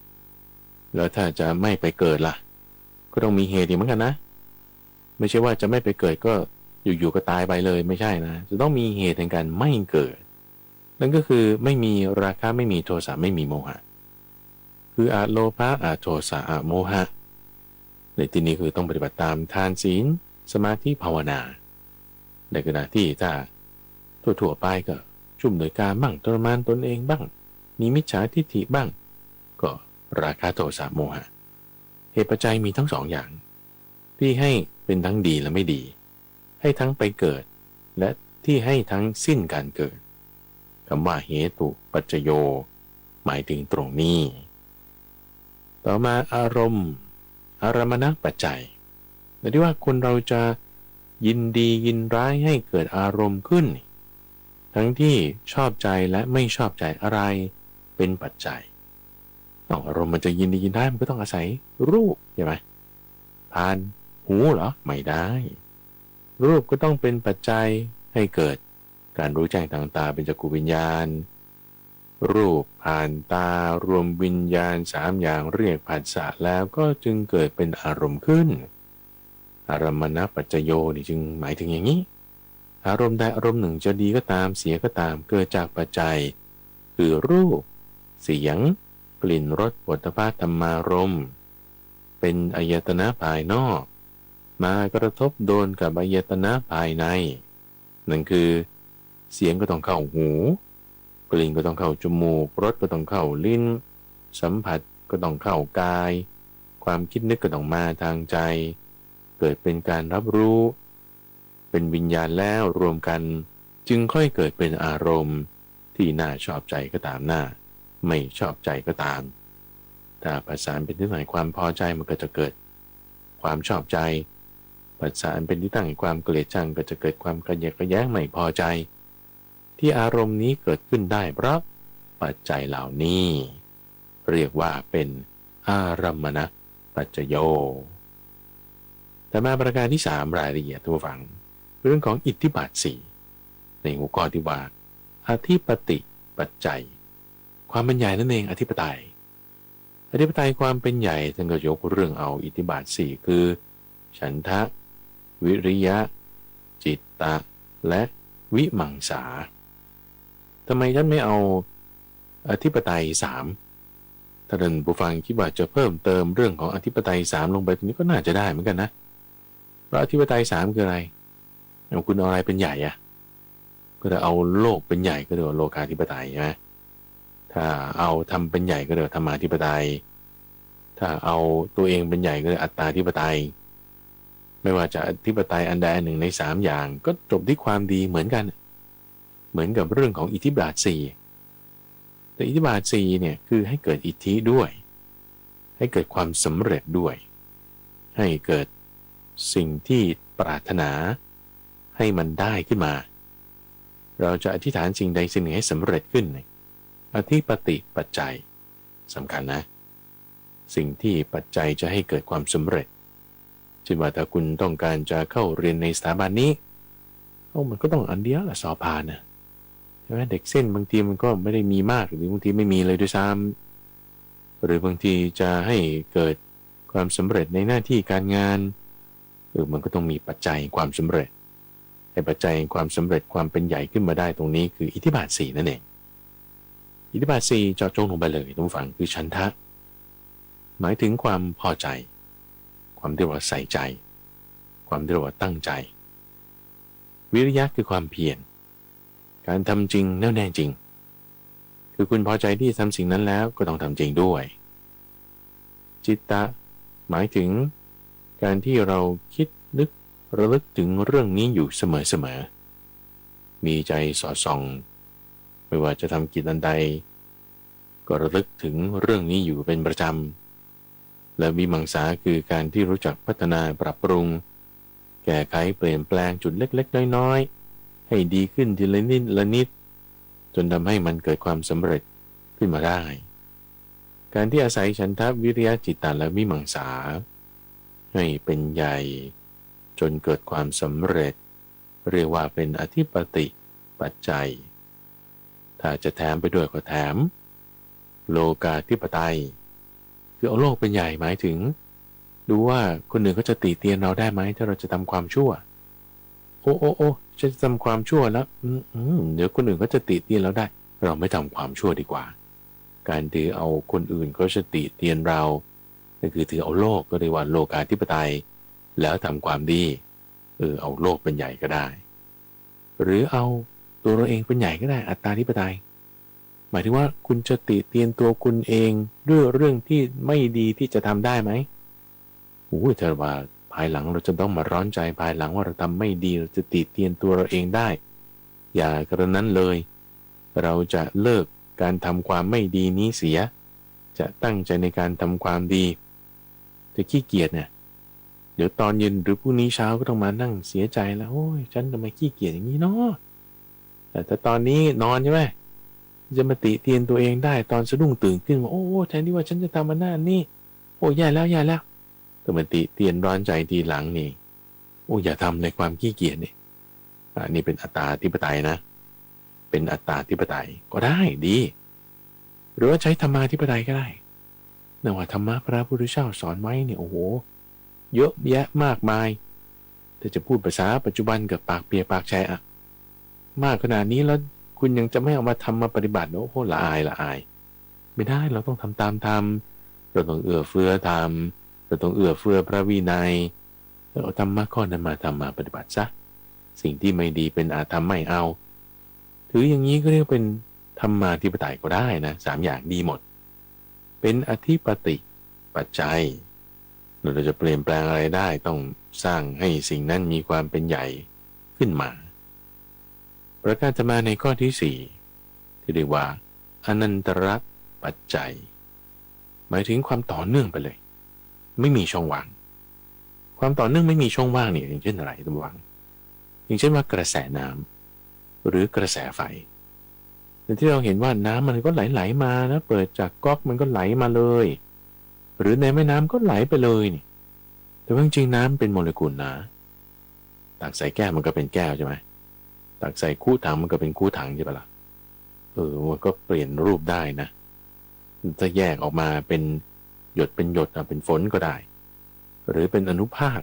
แล้วถ้าจะไม่ไปเกิดล่ะก็ต้องมีเหตุเหมือนกันนะไม่ใช่ว่าจะไม่ไปเกิดก็อยู่ๆก็ตายไปเลยไม่ใช่นะจะต้องมีเหตุในการไม่เกิดนั่นก็คือไม่มีราคะไม่มีโทสะไม่มีโมหะคืออโลภะอโทสะอโมหะในที่นี้คือต้องปฏิบัติตามทานศีลสมาธิภาวนาในขณะที่ถ้าทั่วๆไปก็ชุ่มโดยการบ้างทรมานตนเองบ้างมีมิจฉาทิฏฐิบ้างก็ราคะโทสะโมหะเหตุปัจจัยมีทั้งสองอย่างที่ให้เป็นทั้งดีและไม่ดีให้ทั้งไปเกิดและที่ให้ทั้งสิ้นการเกิดคำว่าเหตุปัจจโยหมายถึงตรงนี้ต่อมาอารมณ์อารมณปัจจัยแต่ที่ว่าคนเราจะยินดียินร้ายให้เกิดอารมณ์ขึ้นทั้งที่ชอบใจและไม่ชอบใจอะไรเป็นปัจจัยอารมณ์มันจะยินดียินร้ายมันก็ต้องอาศัยรูปใช่ไหมผ่านหูเหรอไม่ได้รูปก็ต้องเป็นปัจจัยให้เกิดการรู้แจ้งทางตาเป็นจักขุวิญญาณรูปผ่านตารวมวิญญาณ3อย่างเรียกผัสสะแล้วก็จึงเกิดเป็นอารมณ์ขึ้นอารมณปัจจโยนี่จึงหมายถึงอย่างนี้อารมณ์ใดอารมณ์หนึ่งจะดีก็ตามเสียก็ตามเกิดจากปัจจัยคือรูปเสียงกลิ่นรสโผฏฐัพพะธรรมารมณ์เป็นอายตนะภายนอกมากระทบโดนกับอายตนะภายในนั่นคือเสียงก็ต้องเข้าหูกลิ่นก็ต้องเข้าจมูกรสก็ต้องเข้าลิ้นสัมผัสก็ต้องเข้ากายความคิดนึกก็ต้องมาทางใจเกิดเป็นการรับรู้เป็นวิญญาณแล้วรวมกันจึงค่อยเกิดเป็นอารมณ์ที่น่าชอบใจก็ตามน่าไม่ชอบใจก็ตามถ้าประสานเป็นที่ตั้งความพอใจมันก็จะเกิดความชอบใจประสานเป็นที่ตั้งความเกลียดชังก็จะเกิดความกระเยาะกระแย้งไม่พอใจที่อารมณ์นี้เกิดขึ้นได้เพราะปัจจัยเหล่านี้เรียกว่าเป็นอารมณปัจจโยแต่มาประการที่3รายละเอียดทุกฝั่ง เรื่องของอิทธิบาทสี่ในหัวข้อที่ว่าอธิปติปัจจัยความเป็นใหญ่นั่นเองอธิปไตยความเป็นใหญ่ท่านก็ยกเรื่องเอาอิทธิบาทสี่คือฉันทะวิริยะจิตตะและวิมังสาทำไมท่านไม่เอาอธิปไตยสามถ้าท่านผู้ฟังคิดว่าจะเพิ่มเติมเรื่องของอธิปไตยสามลงไปตรงนี้ก็น่าจะได้เหมือนกันนะเพราะอธิปไตยสามคืออะไรเอาคุณเอาอะไรเป็นใหญ่อะก็จะเอาโลกเป็นใหญ่ก็เรียกว่าโลกาธิปไตยใช่ไหมถ้าเอาทำเป็นใหญ่ก็เรียกว่าธรรมาธิปไตยถ้าเอาตัวเองเป็นใหญ่ก็เรียกอัตตาธิปไตยไม่ว่าจะอธิปไตยอันใดอันหนึ่งในสามอย่างก็จบที่ความดีเหมือนกันเหมือนกับเรื่องของอิทธิบาทสี่แต่อิทธิบาทสี่เนี่ยคือให้เกิดอิทธิด้วยให้เกิดความสำเร็จด้วยให้เกิดสิ่งที่ปรารถนาให้มันได้ขึ้นมาเราจะอธิษฐานสิ่งใดสิ่งหนึ่งให้สำเร็จขึ้นอธิปติปัจจัยสำคัญนะสิ่งที่ปัจจัยจะให้เกิดความสำเร็จเช่นว่าถ้าคุณต้องการจะเข้าเรียนในสถาบันนี้มันก็ต้องอันเดียวละสอบผ่านนะใช่ไหมเด็กเส้นบางทีมันก็ไม่ได้มีมากหรือบางทีไม่มีเลยด้วยซ้ำหรือบางทีจะให้เกิดความสำเร็จในหน้าที่การงานมันก็ต้องมีปัจจัยความสำเร็จให้ปัจจัยความสำเร็จความเป็นใหญ่ขึ้นมาได้ตรงนี้คืออิทธิบาทสี่นั่นเองอิทธิบาทสี่เจาะจงลงไปเลยทุกฝั่งคือฉันทะหมายถึงความพอใจความที่ว่าใส่ใจความที่ว่าตั้งใจวิริยะคือความเพียรการทำจริงแน่วแน่จริงคือคุณพอใจที่ทำสิ่งนั้นแล้วก็ต้องทำจริงด้วยจิตตะหมายถึงการที่เราคิดนึกระลึกถึงเรื่องนี้อยู่เสมอมีใจสอดส่องไม่ว่าจะทำกิจอันใดก็ระลึกถึงเรื่องนี้อยู่เป็นประจำและวิมังสาคือการที่รู้จักพัฒนาปรับปรุงแก้ไขเปลี่ยนแปลงจุดเล็กๆน้อยๆให้ดีขึ้นทีละนิดละนิดจนทำให้มันเกิดความสำเร็จขึ้นมาได้การที่อาศัยฉันทะวิริยะจิตตะและวิมังสาให้เป็นใหญ่จนเกิดความสำเร็จเรียกว่าเป็นอธิปติปัจจัยถ้าจะแถมไปด้วยก็แถมโลกาธิปไตยคือเอาโลกเป็นใหญ่หมายถึงดูว่าคนอื่นเขาจะติเตียนเราได้ไหมถ้าเราจะทำความชั่วโอ้จะทำความชั่วแล้วเดี๋ยวคนอื่นเขาจะติเตียนเราได้เราไม่ทำความชั่วดีกว่าการถือเอาคนอื่นเขาจะติเตียนเรานั่นคือถือเอาโลกก็เรียกว่าโลกาธิปไตยแล้วทำความดีเอาโลกเป็นใหญ่ก็ได้หรือเอาตัวเราเองเป็นใหญ่ก็ได้อัตตาธิปไตยหมายถึงว่าคุณจะติเตียนตัวคุณเองด้วยเรื่องที่ไม่ดีที่จะทำได้ไหมถ้าว่าภายหลังเราจะต้องมาร้อนใจภายหลังว่าเราทำไม่ดีเราจะติเตียนตัวเราเองได้อย่ากระนั้นเลยเราจะเลิกการทำความไม่ดีนี้เสียจะตั้งใจในการทำความดีจะขี้เกียจเนี่ยเดี๋ยวตอนเย็นหรือพรุ่งนี้เช้าก็ต้องมานั่งเสียใจแล้วฉันทำไมขี้เกียจอย่างนี้เนาะแต่ตอนนี้นอนใช่ไหมจะมาติเตียนตัวเองได้ตอนสะดุ้งตื่นขึ้นว่าแทนที่ว่าฉันจะทำมันหน้านี่แย่แล้วแต่มาติเตียนร้อนใจทีหลังนี่อย่าทำในความขี้เกียจนี่นี่เป็นอัตตาธิปไตยนะเป็นอัตตาธิปไตยก็ได้ดีหรือว่าใช้ธรรมาธิปไตยก็ได้แต่ว่าธรรมะพระพุทธเจ้าสอนไว้เนี่ยเยอะแยะมากมายแต่จะพูดภาษาปัจจุบันกับปากเปียปากแฉะมากขนาดนี้แล้วคุณยังจะไม่เอามาทำมาปฏิบัติละอายไม่ได้เราต้องทำตามธรรมเราต้องเอื้อเฟื้อธรรมเราต้องเอื้อเฟื้อพระวินัยเอาธรรมะข้อนั้นมาทำมาปฏิบัติซะสิ่งที่ไม่ดีเป็นอาธรรมไม่เอาถืออย่างนี้ก็เรียกเป็นธรรมาธิปไตยก็ได้นะสามอย่างดีหมดเป็นอธิปติปัจจัยเราจะเปลี่ยนแปลงอะไรได้ต้องสร้างให้สิ่งนั้นมีความเป็นใหญ่ขึ้นมาประการต่อมาในข้อที่สี่ที่เรียกว่าอนันตระปัจจัยหมายถึงความต่อเนื่องไปเลยไม่มีช่องว่างความต่อเนื่องไม่มีช่องว่างเนี่ยอย่างเช่นอะไรตัวว่างอย่างเช่นว่ากระแสน้ำหรือกระแสไฟที่เราเห็นว่าน้ำมันก็ไหลมานะเปิดจากก๊อกมันก็ไหลมาเลยหรือในแม่น้ำก็ไหลไปเลยนี่แต่ว่าจริงๆน้ำเป็นโมเลกุลนะ ตักใส่แก้วมันก็เป็นแก้วใช่ไหมตักใส่คูถังมันก็เป็นคูถังใช่ปะล่ะมันก็เปลี่ยนรูปได้นะถ้าแยกออกมาเป็นหยดเป็นหยดเป็นฝนก็ได้หรือเป็นอนุภาค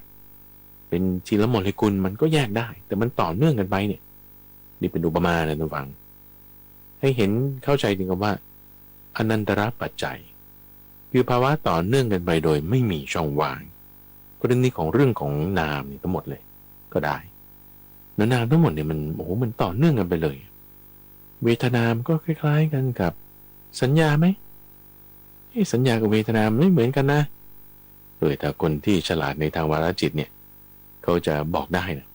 เป็นทีละโมเลกุลมันก็แยกได้แต่มันต่อเนื่องกันไปเนี่ยนี่เป็นอุปมานะทุกฝังให้เห็นเข้าใจถึงกับว่าอนันตรปัจจัยคือภาวะต่อเนื่องกันไปโดยไม่มีช่องว่างกรณีของเรื่องของนามนี่ทั้งหมดเลยก็ได้นามทั้งหมดเนี่ยมันมันต่อเนื่องกันไปเลยเวทนามก็คล้ายๆกันกับสัญญาไหมสัญญากับเวทนาไม่เหมือนกันนะถ้าคนที่ฉลาดในทางวาระจิตเนี่ยเขาจะบอกได้นะ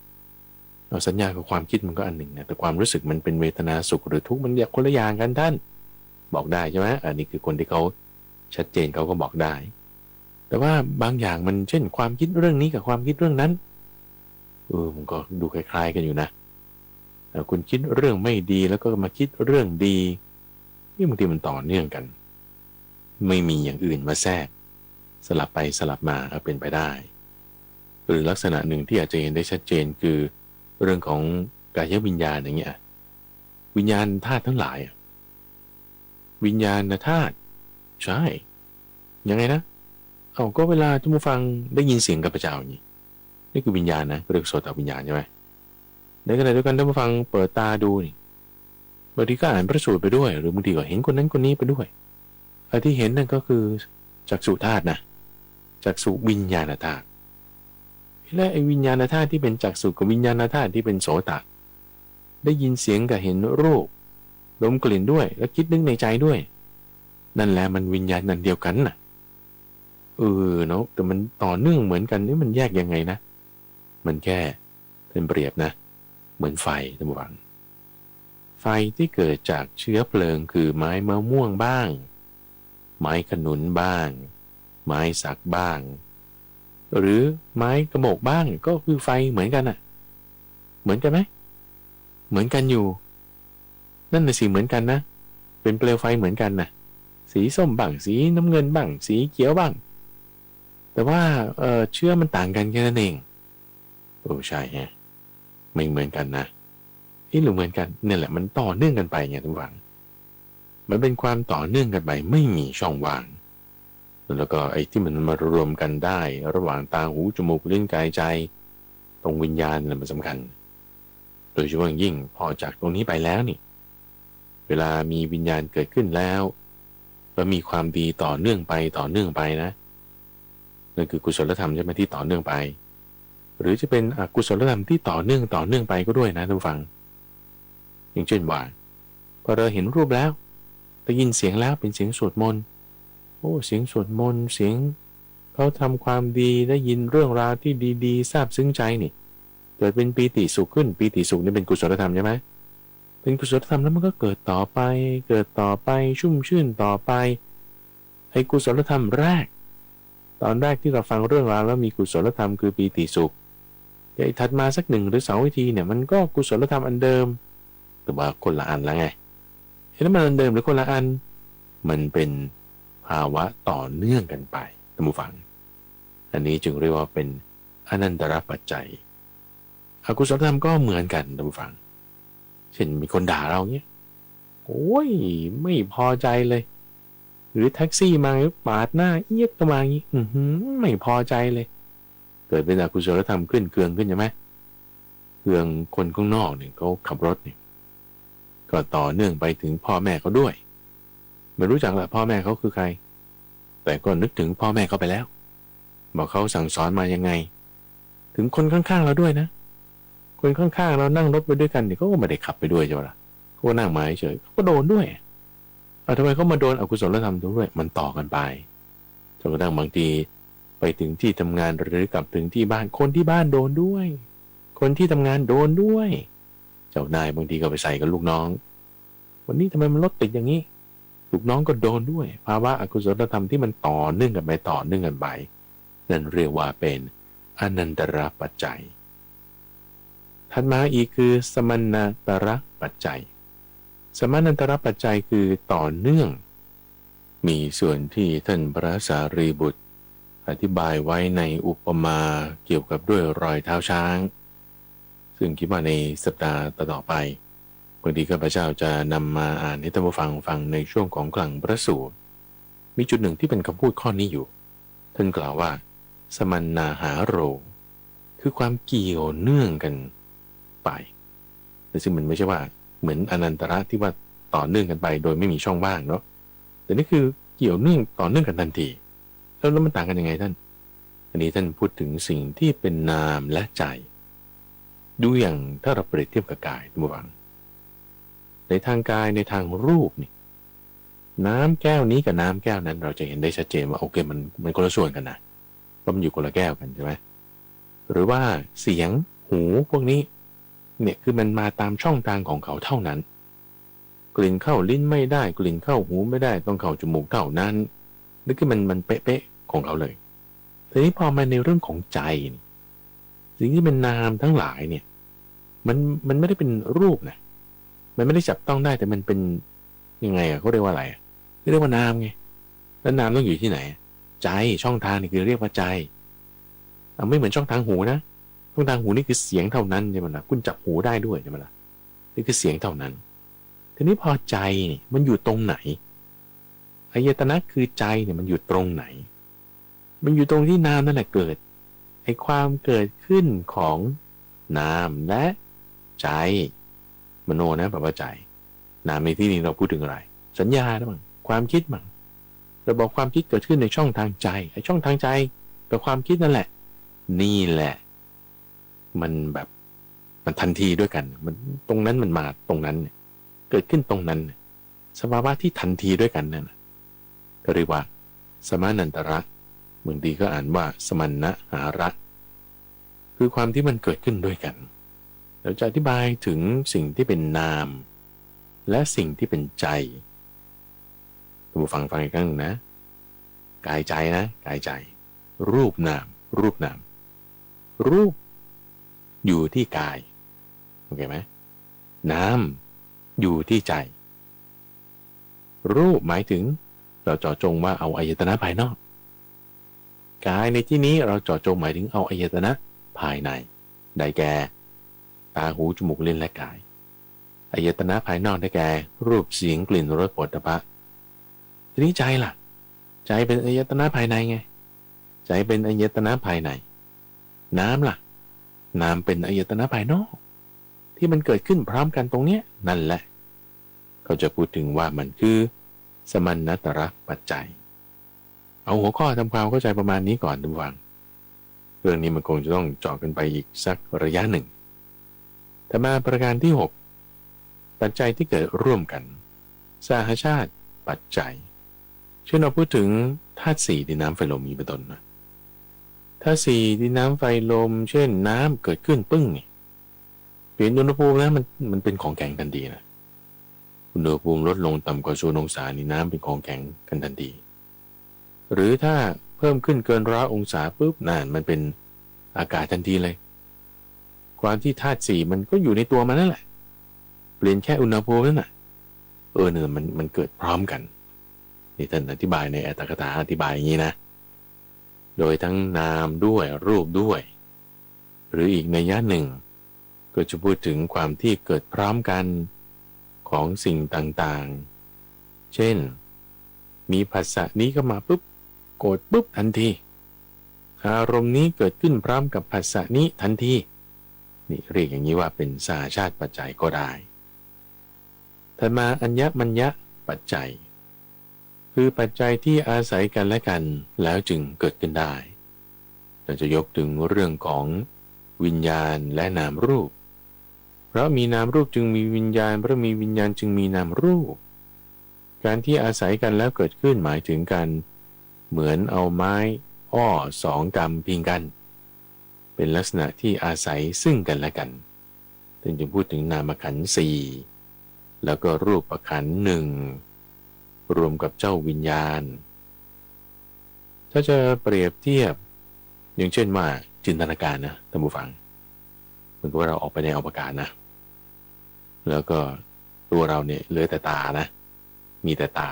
สัญญากับความคิดมันก็อันหนึ่งนะแต่ความรู้สึกมันเป็นเวทนาสุขหรือทุกข์มันอย่างคนละอย่างกันท่านบอกได้ใช่ไหมอันนี้คือคนที่เขาชัดเจนเขาก็บอกได้แต่ว่าบางอย่างมันเช่นความคิดเรื่องนี้กับความคิดเรื่องนั้นมันก็ดูคล้ายๆกันอยู่นะคุณคิดเรื่องไม่ดีแล้วก็มาคิดเรื่องดีนี่บางทีมันต่อเนื่องกันไม่มีอย่างอื่นมาแทรกสลับไปสลับมาก็เป็นไปได้หรือลักษณะหนึ่งที่อาจจะเห็นได้ชัดเจนคือเรื่องของกายวิญญาณอย่างเงี้ยวิญญาณธาตุทั้งหลายวิญญาณธาตุใช่ยังไงนะก็เวลาท่านผู้ฟังได้ยินเสียงกับพระเจ้าอย่างนี้นี่คือวิญญาณนะเรียกโสตวิญญาณใช่ไหมในขณะเดียวกันท่านผู้ฟังเปิดตาดูนี่บางทีก็อ่านพระสูตรไปด้วยหรือบางทีก็เห็นคนนั้นคนนี้ไปด้วยที่เห็นนั่นก็คือจักษุธาตุนะจักษุวิญญาณธาตุและไอ้วิญญาณธาตุที่เป็นจักษุกับวิญญาณธาตุที่เป็นโสตะได้ยินเสียงกับเห็นรูปดมกลิ่นด้วยแล้วคิดนึกในใจด้วยนั่นแหละมันวิญญาณนั่นเดียวกันน่ะเนาะแต่มันต่อเนื่องเหมือนกันนี่มันแยกยังไงนะมันแค่เป็นเปรียบนะเหมือนไฟท่านผู้ฟังไฟที่เกิดจากเชื้อเพลิงคือไม้มะม่วงบ้างไม้ขนุนบ้างไม้สักบ้างหรือไม้กระบอกบ้างก็คือไฟเหมือนกันน่ะเหมือนกันไหมเหมือนกันอยู่นั่นน่ะสิเหมือนกันนะเป็นเปลวไฟเหมือนกันน่ะสีส้มบ้างสีน้ำเงินบ้างสีเขียวบ้างแต่ว่าเชื้อมันต่างกันแค่นั้นเองใช่ฮะไม่เหมือนกันนะหรือเหมือนกันเนี่ยแหละมันต่อเนื่องกันไปไงทุกฝังมันเป็นความต่อเนื่องกันไปไม่มีช่องว่างแล้วก็ไอ้ที่มันมารวมกันได้ระหว่างตาหูจมูกลิ้นกายใจตรงวิญญาณมันสำคัญโดยเฉพาะยิ่งพอจากตรงนี้ไปแล้วนี่เวลามีวิญญาณเกิดขึ้นแล้วมีความดีต่อเนื่องไปนะนั่นคือกุศลธรรมใช่ไหมที่ต่อเนื่องไปหรือจะเป็นอกุศลธรรมที่ต่อเนื่องไปก็ด้วยนะท่านฟังอย่างเช่นว่าพอเราเห็นรูปแล้วได้ยินเสียงแล้วเป็นเสียงสวดมนต์เสียงสวดมนต์เสียงเขาทำความดีได้ยินเรื่องราวที่ดีๆซาบซึ้งใจนี่เกิดเป็นปีติสุขขึ้นปีติสุขนี่เป็นกุศลธรรมใช่ไหมเป็นกุศลธรรมแล้วมันก็เกิดต่อไปชุ่มชื่นต่อไปไอ้กุศลธรรมแรกตอนแรกที่เราฟังเรื่องราวแล้วมีกุศลธรรมคือปีติสุขไอ้ถัดมาสัก1 หรือ 2วิธีเนี่ยมันก็กุศลธรรมอันเดิมแต่ว่าคนละอันแล้วไงเห็นมันอันเดิมหรือคนละอันมันเป็นภาวะต่อเนื่องกันไปท่านผู้ฟังอันนี้จึงเรียกว่าเป็นอนันตรปัจจัยอกุศลธรรมก็เหมือนกันท่านผู้ฟังเช่นมีคนด่าเราเงี้ยไม่พอใจเลยหรือแท็กซี่มาปาดหน้าเอียดเข้ามาอย่างนี้ไม่พอใจเลยเกิดเป็นอกุศลธรรมขึ้นเคืองขึ้นใช่ไหมเคืองคนข้างนอกเนี่ยเขาขับรถเนี่ยก็ต่อเนื่องไปถึงพ่อแม่เขาด้วยไม่รู้จักละพ่อแม่เขาคือใครแต่ก็นึกถึงพ่อแม่เขาไปแล้วบอกเขาสั่งสอนมายังไงถึงคนข้างๆเราด้วยนะคนข้างๆเรานั่งรถไปด้วยกันเนี่ยเขาก็ไม่ได้ขับไปด้วยใช่ไหมล่ะเขาก็นั่งมาเฉยเขาก็โดนด้วยทำไมเขามาโดนอกุศลธรรมด้วยมันต่อกันไปจนกระทั่งบางทีไปถึงที่ทำงานหรือกลับถึงที่บ้านคนที่บ้านโดนด้วยคนที่ทำงานโดนด้วยเจ้านายบางทีก็ไปใส่กับลูกน้องวันนี้ทำไมมันรถติดอย่างนี้ลูกน้องก็โดนด้วยภาวะอกุศลธรรมที่มันต่อเนื่องกันไปนั่นเรียกว่าเป็นอนันตรปัจจัยถัดมาอีกคือสมนันตรปัจจัยสมนันตรปัจจัยคือต่อเนื่องมีส่วนที่ท่านพระสารีบุตรอธิบายไว้ในอุปมาเกี่ยวกับด้วยรอยเท้าช้าง ซึ่งคิดว่าในสัปดาห์ต่อไปบางทีข้าพเจ้าจะนำมาอ่านให้ท่านผู้ฟังในช่วงของกลางพระสูตรมีจุดหนึ่งที่เป็นคำพูดข้อนี้อยู่ท่านกล่าวว่าสมัณนาหาโรคือความเกี่ยวเนื่องกันไปแต่ซึ่งมันไม่ใช่ว่าเหมือนอนันตระที่ว่าต่อเนื่องกันไปโดยไม่มีช่องว่างเนาะแต่นี่คือเกี่ยวเนื่องต่อเนื่องกันทันทีแล้วมันต่างกันยังไงท่านอันนี้ท่านพูดถึงสิ่งที่เป็นนามและใจดูอย่างถ้าเราเปรียบเทียบกับกายท่านผู้ฟังในทางกายในทางรูปนี่น้ำแก้วนี้กับน้ำแก้วนั้นเราจะเห็นได้ชัดเจนว่าโอเคมันคนละส่วนกันนะเพราะมันอยู่คนละแก้วกันใช่ไหมหรือว่าเสียงหูพวกนี้เนี่ยคือมันมาตามช่องทางของเขาเท่านั้นกลิ่นเข้าลิ้นไม่ได้กลิ่นเข้าหูไม่ได้ต้องเข้าจมูกเท่านั้นนี่คือมันเป๊ะๆของเขาเลยทีนี้พอมาในเรื่องของใจสิ่งที่เป็นนามทั้งหลายเนี่ยมันไม่ได้เป็นรูปนะมันไม่ได้จับต้องได้แต่มันเป็นยังไงอ่ะเขาเรียกว่าอะไรเรียกว่านามไงแล้วนามต้องอยู่ที่ไหนใจช่องทางนี่คือเรียกว่าใจไม่เหมือนช่องทางหูนะช่องทางหูนี่คือเสียงเท่านั้นใช่ไหมล่ะคุณจับหูได้ด้วยใช่ไหมล่ะนี่คือเสียงเท่านั้นทีนี้พอใจนี่มันอยู่ตรงไหนอายตนะคือใจเนี่ยมันอยู่ตรงไหนมันอยู่ตรงที่นามนั่นแหละเกิดไอ้ความเกิดขึ้นของนามและใจมโนนะแปลว่าใจนามในที่นี้เราพูดถึงอะไรสัญญาหรือเปล่าความคิดมั้งเราบอกความคิดเกิดขึ้นในช่องทางใจไอ้ช่องทางใจกับความคิดนั่นแหละนี่แหละมันแบบมันทันทีด้วยกันมันตรงนั้นมันมาตรงนั้นเกิดขึ้นตรงนั้นสภาวะที่ทันทีด้วยกันนั่นก็เรียกว่าสมานันตระบางทีก็อ่านว่าสมัณนะหาระคือความที่มันเกิดขึ้นด้วยกันเราจะอธิบายถึงสิ่งที่เป็นนามและสิ่งที่เป็นใจท่านผู้ฟังอีกครั้งนะกายใจนะกายใจรูปนามรูปอยู่ที่กายโอเคไหมนามอยู่ที่ใจรูปหมายถึงเราเจาะจงว่าเอาอายตนะภายนอกกายในที่นี้เราเจาะจงหมายถึงเอาอายตนะภายในได้แก่ตาหูจมูกลิ้นและกายอายตนะภายนอกได้แก่รูปเสียงกลิ่นรสโผฏฐัพพะทีนี้ใจล่ะใจเป็นอายตนะภายในไงใจเป็นอายตนะภายในน้ำล่ะน้ำเป็นอายตนะภายนอกที่มันเกิดขึ้นพร้อมกันตรงเนี้ยนั่นแหละเขาจะพูดถึงว่ามันคือสมัณณตระปัจจัยเอาหัวข้อทำความเข้าใจประมาณนี้ก่อนดูฟังเรื่องนี้มันคงจะต้องเจาะกันไปอีกสักระยะหนึ่งแต่มาประการที่6ปัจจัยที่เกิดร่วมกันสหชาติปัจจัยเช่นเราพูดถึงธาตุสี่ดินน้ำไฟลมมีเป็นต้นนะธาตุสี่ดินน้ำไฟลมเช่นน้ำเกิดขึ้นปึ้งนี่เปลี่ยนอุณหภูมินะมันเป็นของแข็งทันทีนะอุณหภูมิลดลงต่ำกว่า0 องศานี่น้ำเป็นของแข็งกันทันทีหรือถ้าเพิ่มขึ้นเกิน100 องศาปุ๊บนั่นมันเป็นอากาศทันทีเลยความที่ธาตุสี่มันก็อยู่ในตัวมันนั่นแหละเปลี่ยนแค่อุณหภูมินั่นน่ะเนี่ยมันเกิดพร้อมกันนี่ท่านอธิบายในอัตถกถาอธิบายอย่างนี้นะโดยทั้งนามด้วยรูปด้วยหรืออีกนัยยะหนึ่งก็จะพูดถึงความที่เกิดพร้อมกันของสิ่งต่างๆเช่นมีภาษานี้เข้ามาปุ๊บโกรธปุ๊บทันทีอารมณ์นี้เกิดขึ้นพร้อมกับภาษานี้ทันทีนี่เรียกอย่างนี้ว่าเป็นสหชาติปัจจัยก็ได้ถัดมาอัญญมัญญปัจจัยคือปัจจัยที่อาศัยกันและกันแล้วจึงเกิดขึ้นได้เราจะยกถึงเรื่องของวิญญาณและนามรูปเพราะมีนามรูปจึงมีวิญญาณเพราะมีวิญญาณจึงมีนามรูปการที่อาศัยกันแล้วเกิดขึ้นหมายถึงการเหมือนเอาไม้อ้อ2 กำพิงกันเป็นลักษณะที่อาศัยซึ่งกันและกันจึงพูดถึงนามขันธ์4แล้วก็รูปขันธ์1รวมกับเจ้าวิญญาณถ้าจะเปรียบเทียบอย่างเช่นว่าจินตนาการนะท่านผู้ฟังเหมือนกับว่าเราออกไปในอวกาศนะแล้วก็ตัวเราเนี่ยเหลือแต่ตานะมีแต่ตา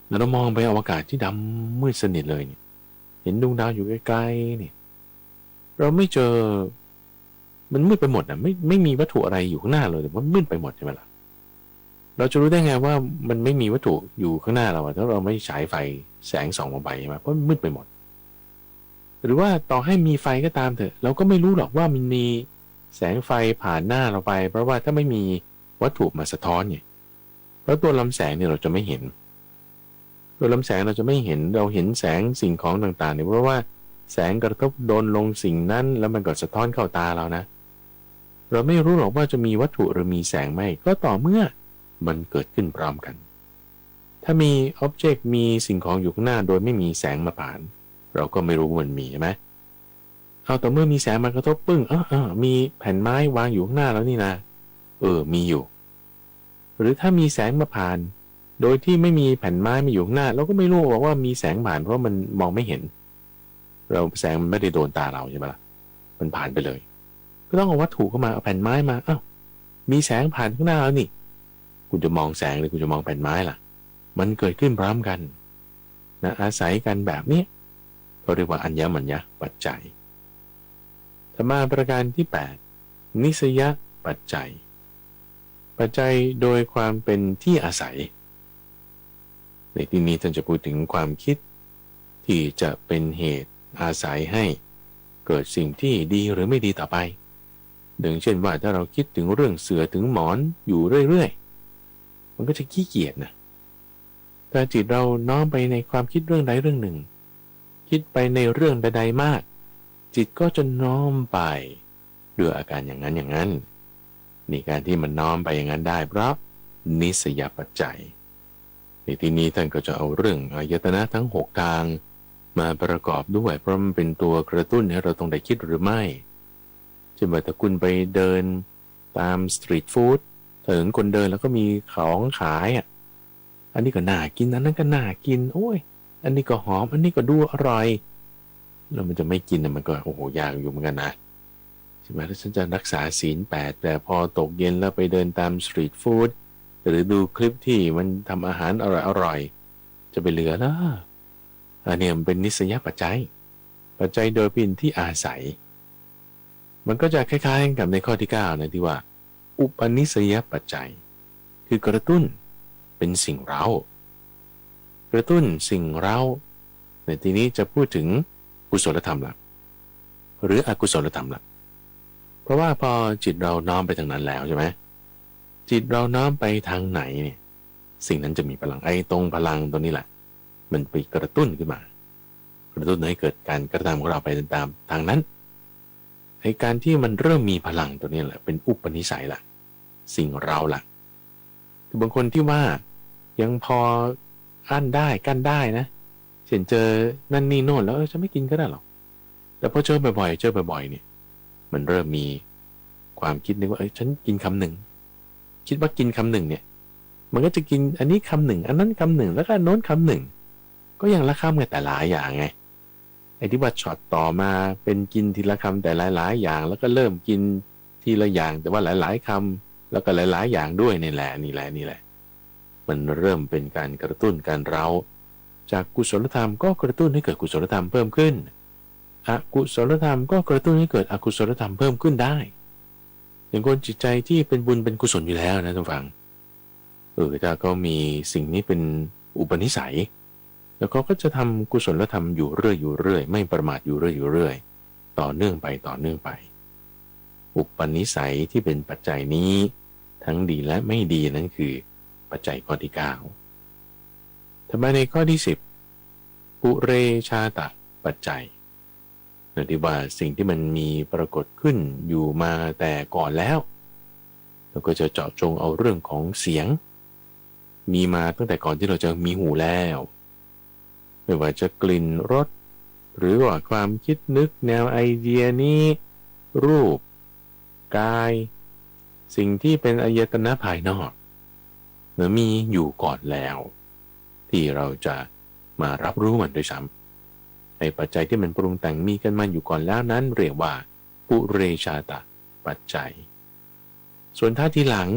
แล้วเรามองไปอวกาศที่ดำมืดสนิทเลยเนี่ยเห็นดวงดาวอยู่ไกลๆเนี่ยเราไม่เจอ มันมืดไปหมดอ่ะไม่มีวัตถุอะไรอยู่ข้างหน้าเลยแต่ว่ามืดไปหมดใช่ไหมล่ะเราจะรู้ได้ไงว่ามันไม่มีวัตถุอยู่ข้างหน้าเราถ้าเราไม่ฉายไฟแสงส่องลงไปใช่ไหมเพราะมันมืดไปหมดหรือว่าต่อให้มีไฟก็ตามเถอะเราก็ไม่รู้หรอกว่ามันมีแสงไฟผ่านหน้าเราไปเพราะว่าถ้าไม่มีวัตถุมาสะท้อนเนี่ยเพราะตัวลำแสงเนี่ยเราจะไม่เห็นตัวลำแสงเราจะไม่เห็นเราเห็นแสงสิ่งของต่างๆเนี่ยเพราะว่าแสงกระทบโดนลงสิ่งนั้นแล้วมันก็สะท้อนเข้าตาเรานะเราไม่รู้หรอกว่าจะมีวัตถุหรือมีแสงไหมก็ต่อเมื่อมันเกิดขึ้นพร้อมกันถ้ามีอ็อบเจกต์มีสิ่งของอยู่ข้างหน้าโดยไม่มีแสงมาผ่านเราก็ไม่รู้ว่ามันมีใช่ไหมเอาแต่เมื่อมีแสงมากระทบปึ้งมีแผ่นไม้วางอยู่ข้างหน้าแล้วนี่นะมีอยู่หรือถ้ามีแสงมาผ่านโดยที่ไม่มีแผ่นไม้มาอยู่ข้างหน้าเราก็ไม่รู้ว่ามีแสงผ่านเพราะมันมองไม่เห็นเราแสงมันไม่ได้โดนตาเราใช่ไหมล่ะมันผ่านไปเลยก็ต้องเอาวัตถุเข้ามาเอาแผ่นไม้มามีแสงผ่านข้างหน้าแล้วนี่คุณจะมองแสงหรือคุณจะมองแผ่นไม้ล่ะมันเกิดขึ้นพร้อมกันนะอาศัยกันแบบนี้เขาเรียกว่าอัญญมัญญปัจจัยธรรมาประการที่8นิสยปัจจัยปัจจัยโดยความเป็นที่อาศัยในที่นี้ท่านจะพูดถึงความคิดที่จะเป็นเหตุอาศัยให้เกิดสิ่งที่ดีหรือไม่ดีต่อไปดังเช่นว่าถ้าเราคิดถึงเรื่องเสือถึงหมอนอยู่เรื่อยๆมันก็จะขี้เกียจนะแต่จิตเราน้อมไปในความคิดเรื่องใดเรื่องหนึ่งคิดไปในเรื่องใดๆมากจิตก็จะน้อมไปด้วยอาการอย่างนั้นอย่างนั้นนี่การที่มันน้อมไปอย่างนั้นได้เพราะนิสยปัจจัยในที่นี้ท่านก็จะเอาเรื่องอายตนะทั้ง6ทางมาประกอบด้วยเพราะมันเป็นตัวกระตุ้นให้เราต้องได้คิดหรือไม่เช่นว่าถ้าคุณไปเดินตามสตรีทฟู้ดถึงคนเดินแล้วก็มีของขายอันนี้ก็น่ากินอันนั้นก็น่ากินโอ้ยอันนี้ก็หอมอันนี้ก็ดูอร่อยแล้วมันจะไม่กินมันก็ยากอยู่เหมือนกันนะใช่ไหมถ้าฉันจะรักษาศีล8แต่พอตกเย็นแล้วไปเดินตามสตรีทฟู้ดหรือดูคลิปที่มันทำอาหารอร่อยจะไปเหลือแล้วอันนี้มันเป็นนิสยปัจจัยโดยเป็นที่อาศัยมันก็จะคล้ายๆกับในข้อที่9นะที่ว่าอุปนิสยปัจจัยคือกระตุ้นเป็นสิ่งเร้ากระตุ้นสิ่งเร้าในที่นี้จะพูดถึงกุศลธรรมละหรืออกุศลธรรมละเพราะว่าพอจิตเราน้อมไปทางนั้นแล้วใช่ไหมจิตเราน้อมไปทางไหนเนี่ยสิ่งนั้นจะมีพลังตรงพลังตัวนี้แหละมันไปกระตุ้นขึ้นมากระตุ้นให้เกิดการกระทำของเราไปตามทางนั้นการที่มันเริ่มมีพลังตัวนี้แหละเป็นอุปนิสัยละสิ่งเราละคือบางคนที่ว่ายังพออั้นได้กั้นได้นะเช่นเจอนั่นนี่โน่นแล้วจะไม่กินก็ได้หรอกแต่พอเจอบ่อยๆเนี่ยมันเริ่มมีความคิดนึกว่าฉันกินคำหนึ่งคิดว่ากินคำหนึ่งเนี่ยมันก็จะกินอันนี้คำหนึ่งอันนั้นคำหนึ่งแล้วก็โน้นคำหนึ่งก็ยังละคำไงแต่หลายอย่างไงที่ว่าช็อตต่อมาเป็นกินทีละคำแต่หลายๆอย่างแล้วก็เริ่มกินทีละอย่างแต่ว่าหลายๆคำแล้วก็หลายๆอย่างด้วยนี่แหละมันเริ่มเป็นการกระตุ้นการเร้าจากกุศลธรรมก็กระตุ้นให้เกิดกุศลธรรมเพิ่มขึ้นอกุศลธรรมก็กระตุ้นให้เกิดอกุศลธรรมเพิ่มขึ้นได้อย่างคนจิตใจที่เป็นบุญเป็นกุศลอยู่แล้วนะท่านฟังถ้าเขามีสิ่งนี้เป็นอุปนิสัยแล้วเขาก็จะทำกุศลธรรมอยู่เรื่อยไม่ประมาทอยู่เรื่อยต่อเนื่องไปอุปนิสัยที่เป็นปัจจัยนี้ทั้งดีและไม่ดีนั้นคือปัจจัยข้อที่9ถัดมาในข้อที่10ปุเรชาตะปัจจัยนั่นที่ว่าสิ่งที่มันมีปรากฏขึ้นอยู่มาแต่ก่อนแล้วก็จะเจาะจงเอาเรื่องของเสียงมีมาตั้งแต่ก่อนที่เราจะมีหูแล้วไม่ว่าจะกลิ่นรสหรือว่าความคิดนึกแนวไอเดียนี้รูปกายสิ่งที่เป็นอายตนะภายนอกมีอยู่ก่อนแล้วที่เราจะมารับรู้มันด้วยซ้ำปัจจัยที่มันปรุงแต่งมีกันมาอยู่ก่อนแล้วนั้นเรียกว่าปุเรชาตะปัจจัยส่วนท่าทีหลัง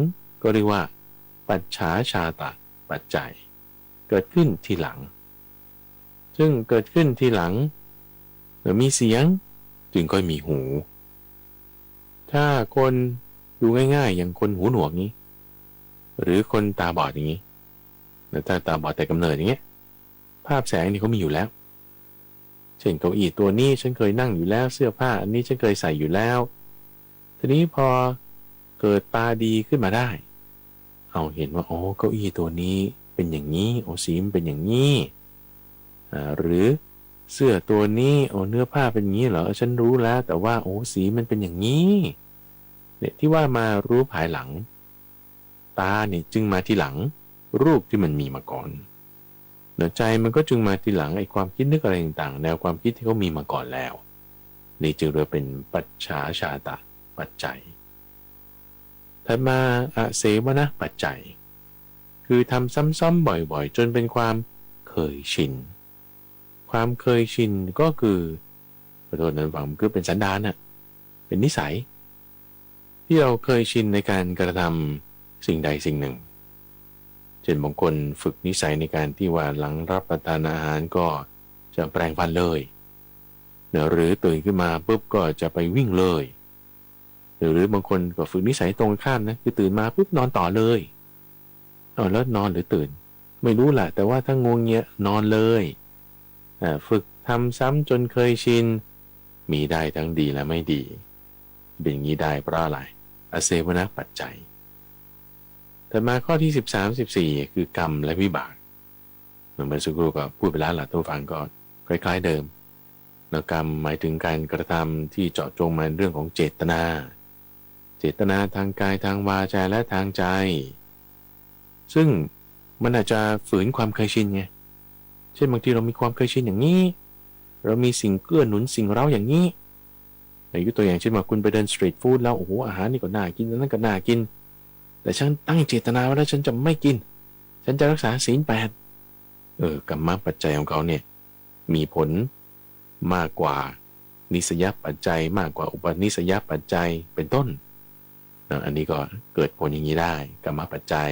ก็เรียกว่าปัจฉาชาตะปัจจัยเกิดขึ้นทีหลังซึ่งเกิดขึ้นทีหลังเมื่อมีเสียงจึงค่อยมีหูท ถ้าคนดูง่ายๆอย่างคนหูหนวกนี้หรือคนตาบอดอย่างนี้แล้วถ้าตาบอดแต่กำเนิดอย่างเงี้ยภาพแสงนี่เขามีอยู่แล้วเช่นเก้าอี้ตัวนี้ฉันเคยนั่งอยู่แล้วเสื้อผ้าอันนี้ฉันเคยใส่อยู่แล้วทีนี้พอเกิดตาดีขึ้นมาได้เอาเห็นว่าโอ้เก้าอี้ตัวนี้เป็นอย่างนี้โอ้สีมันเป็นอย่างนี้หรือเสื้อตัวนี้โอ้เนื้อผ้าเป็นอย่างนี้เหรอฉันรู้แล้วแต่ว่าโอ้สีมันเป็นอย่างนี้เนี่ยที่ว่ามารู้ภายหลังตาเนี่ยจึงมาทีหลังรูปที่มันมีมาก่อนใจมันก็จึงมาทีหลังไอ้ความคิดนึกอะไรต่างๆแนวความคิดที่เขามีมาก่อนแล้วนี่จึงเรียกเป็นปัจฉาชาตะปัจจัยถัดมาอเสวนะปัจจัยคือทำซ้ำๆบ่อยๆจนเป็นความเคยชินความเคยชินก็คือขอโทษนั้นฟังคือเป็นสันดานน่ะเป็นนิสัยที่เราเคยชินในการกระทำสิ่งใดสิ่งหนึ่งเช่นบางคนฝึกนิสัยในการที่ว่าหลังรับประทานอาหารก็จะแปรงฟันเลยหรือตื่นขึ้นมาปุ๊บก็จะไปวิ่งเลยหรือบางคนก็ฝึกนิสัยตรงข้ามนะคือตื่นมาปุ๊บนอนต่อเลยแล้วนอนหรือตื่นไม่รู้แหละแต่ว่าถ้างวงเงียนอนเลยฝึกทำซ้ำจนเคยชินมีได้ทั้งดีและไม่ดีเป็นอย่างนี้ได้เพราะอะไรอเสวนะปัจจัยแต่มาข้อที่13 14คือกรรมและวิบากเหมือนสักครู่ก็พูดไปแล้วล่ะท่านผู้ฟังก็คล้ายๆเดิมกรรมหมายถึงการกระทำที่เจาะจงมาเรื่องของเจตนาทางกายทางวาจาและทางใจซึ่งมันอาจจะฝืนความเคยชินไงเช่นบางทีเรามีความเคยชินอย่างนี้เรามีสิ่งเกื้อหนุนสิ่งเร้าอย่างนี้ยกตัวอย่างเช่นว่าคุณไปเดินสตรีทฟู้ดแล้วโอ้โหอาหารนี่ก็น่ากินนั่นก็น่ากินแต่ฉันตั้งเจตนาไว้แล้วฉันจะไม่กินฉันจะรักษาศีล8กรรมปัจจัยของเขาเนี่ยมีผลมากกว่านิสยปัจจัยมากกว่าอุปนิสยปัจจัยเป็นต้นอันนี้ก็เกิดผลอย่างนี้ได้กรรมปัจจัย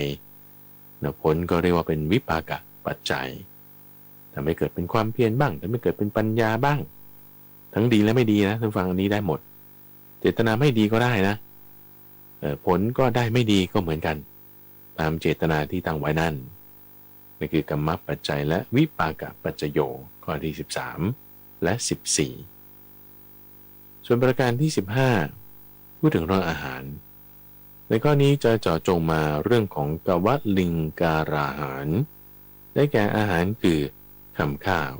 ผลก็เรียกว่าเป็นวิปากปัจจัยทำให้เกิดเป็นความเพียรบ้างทำให้เกิดเป็นปัญญาบ้างทั้งดีและไม่ดีนะท่านฟังอันนี้ได้หมดเจตนาไม่ดีก็ได้นะผลก็ได้ไม่ดีก็เหมือนกันตามเจตนาที่ตั้งไว้นั่นนี่คือกรรมปัจจัยและวิปากปัจจโยข้อที่13และ14ส่วนประการที่15พูดถึงเรื่องอาหารในข้อนี้จะเจาะจงมาเรื่องของกวลิงการาหารได้แก่อาหารคือคำข้าว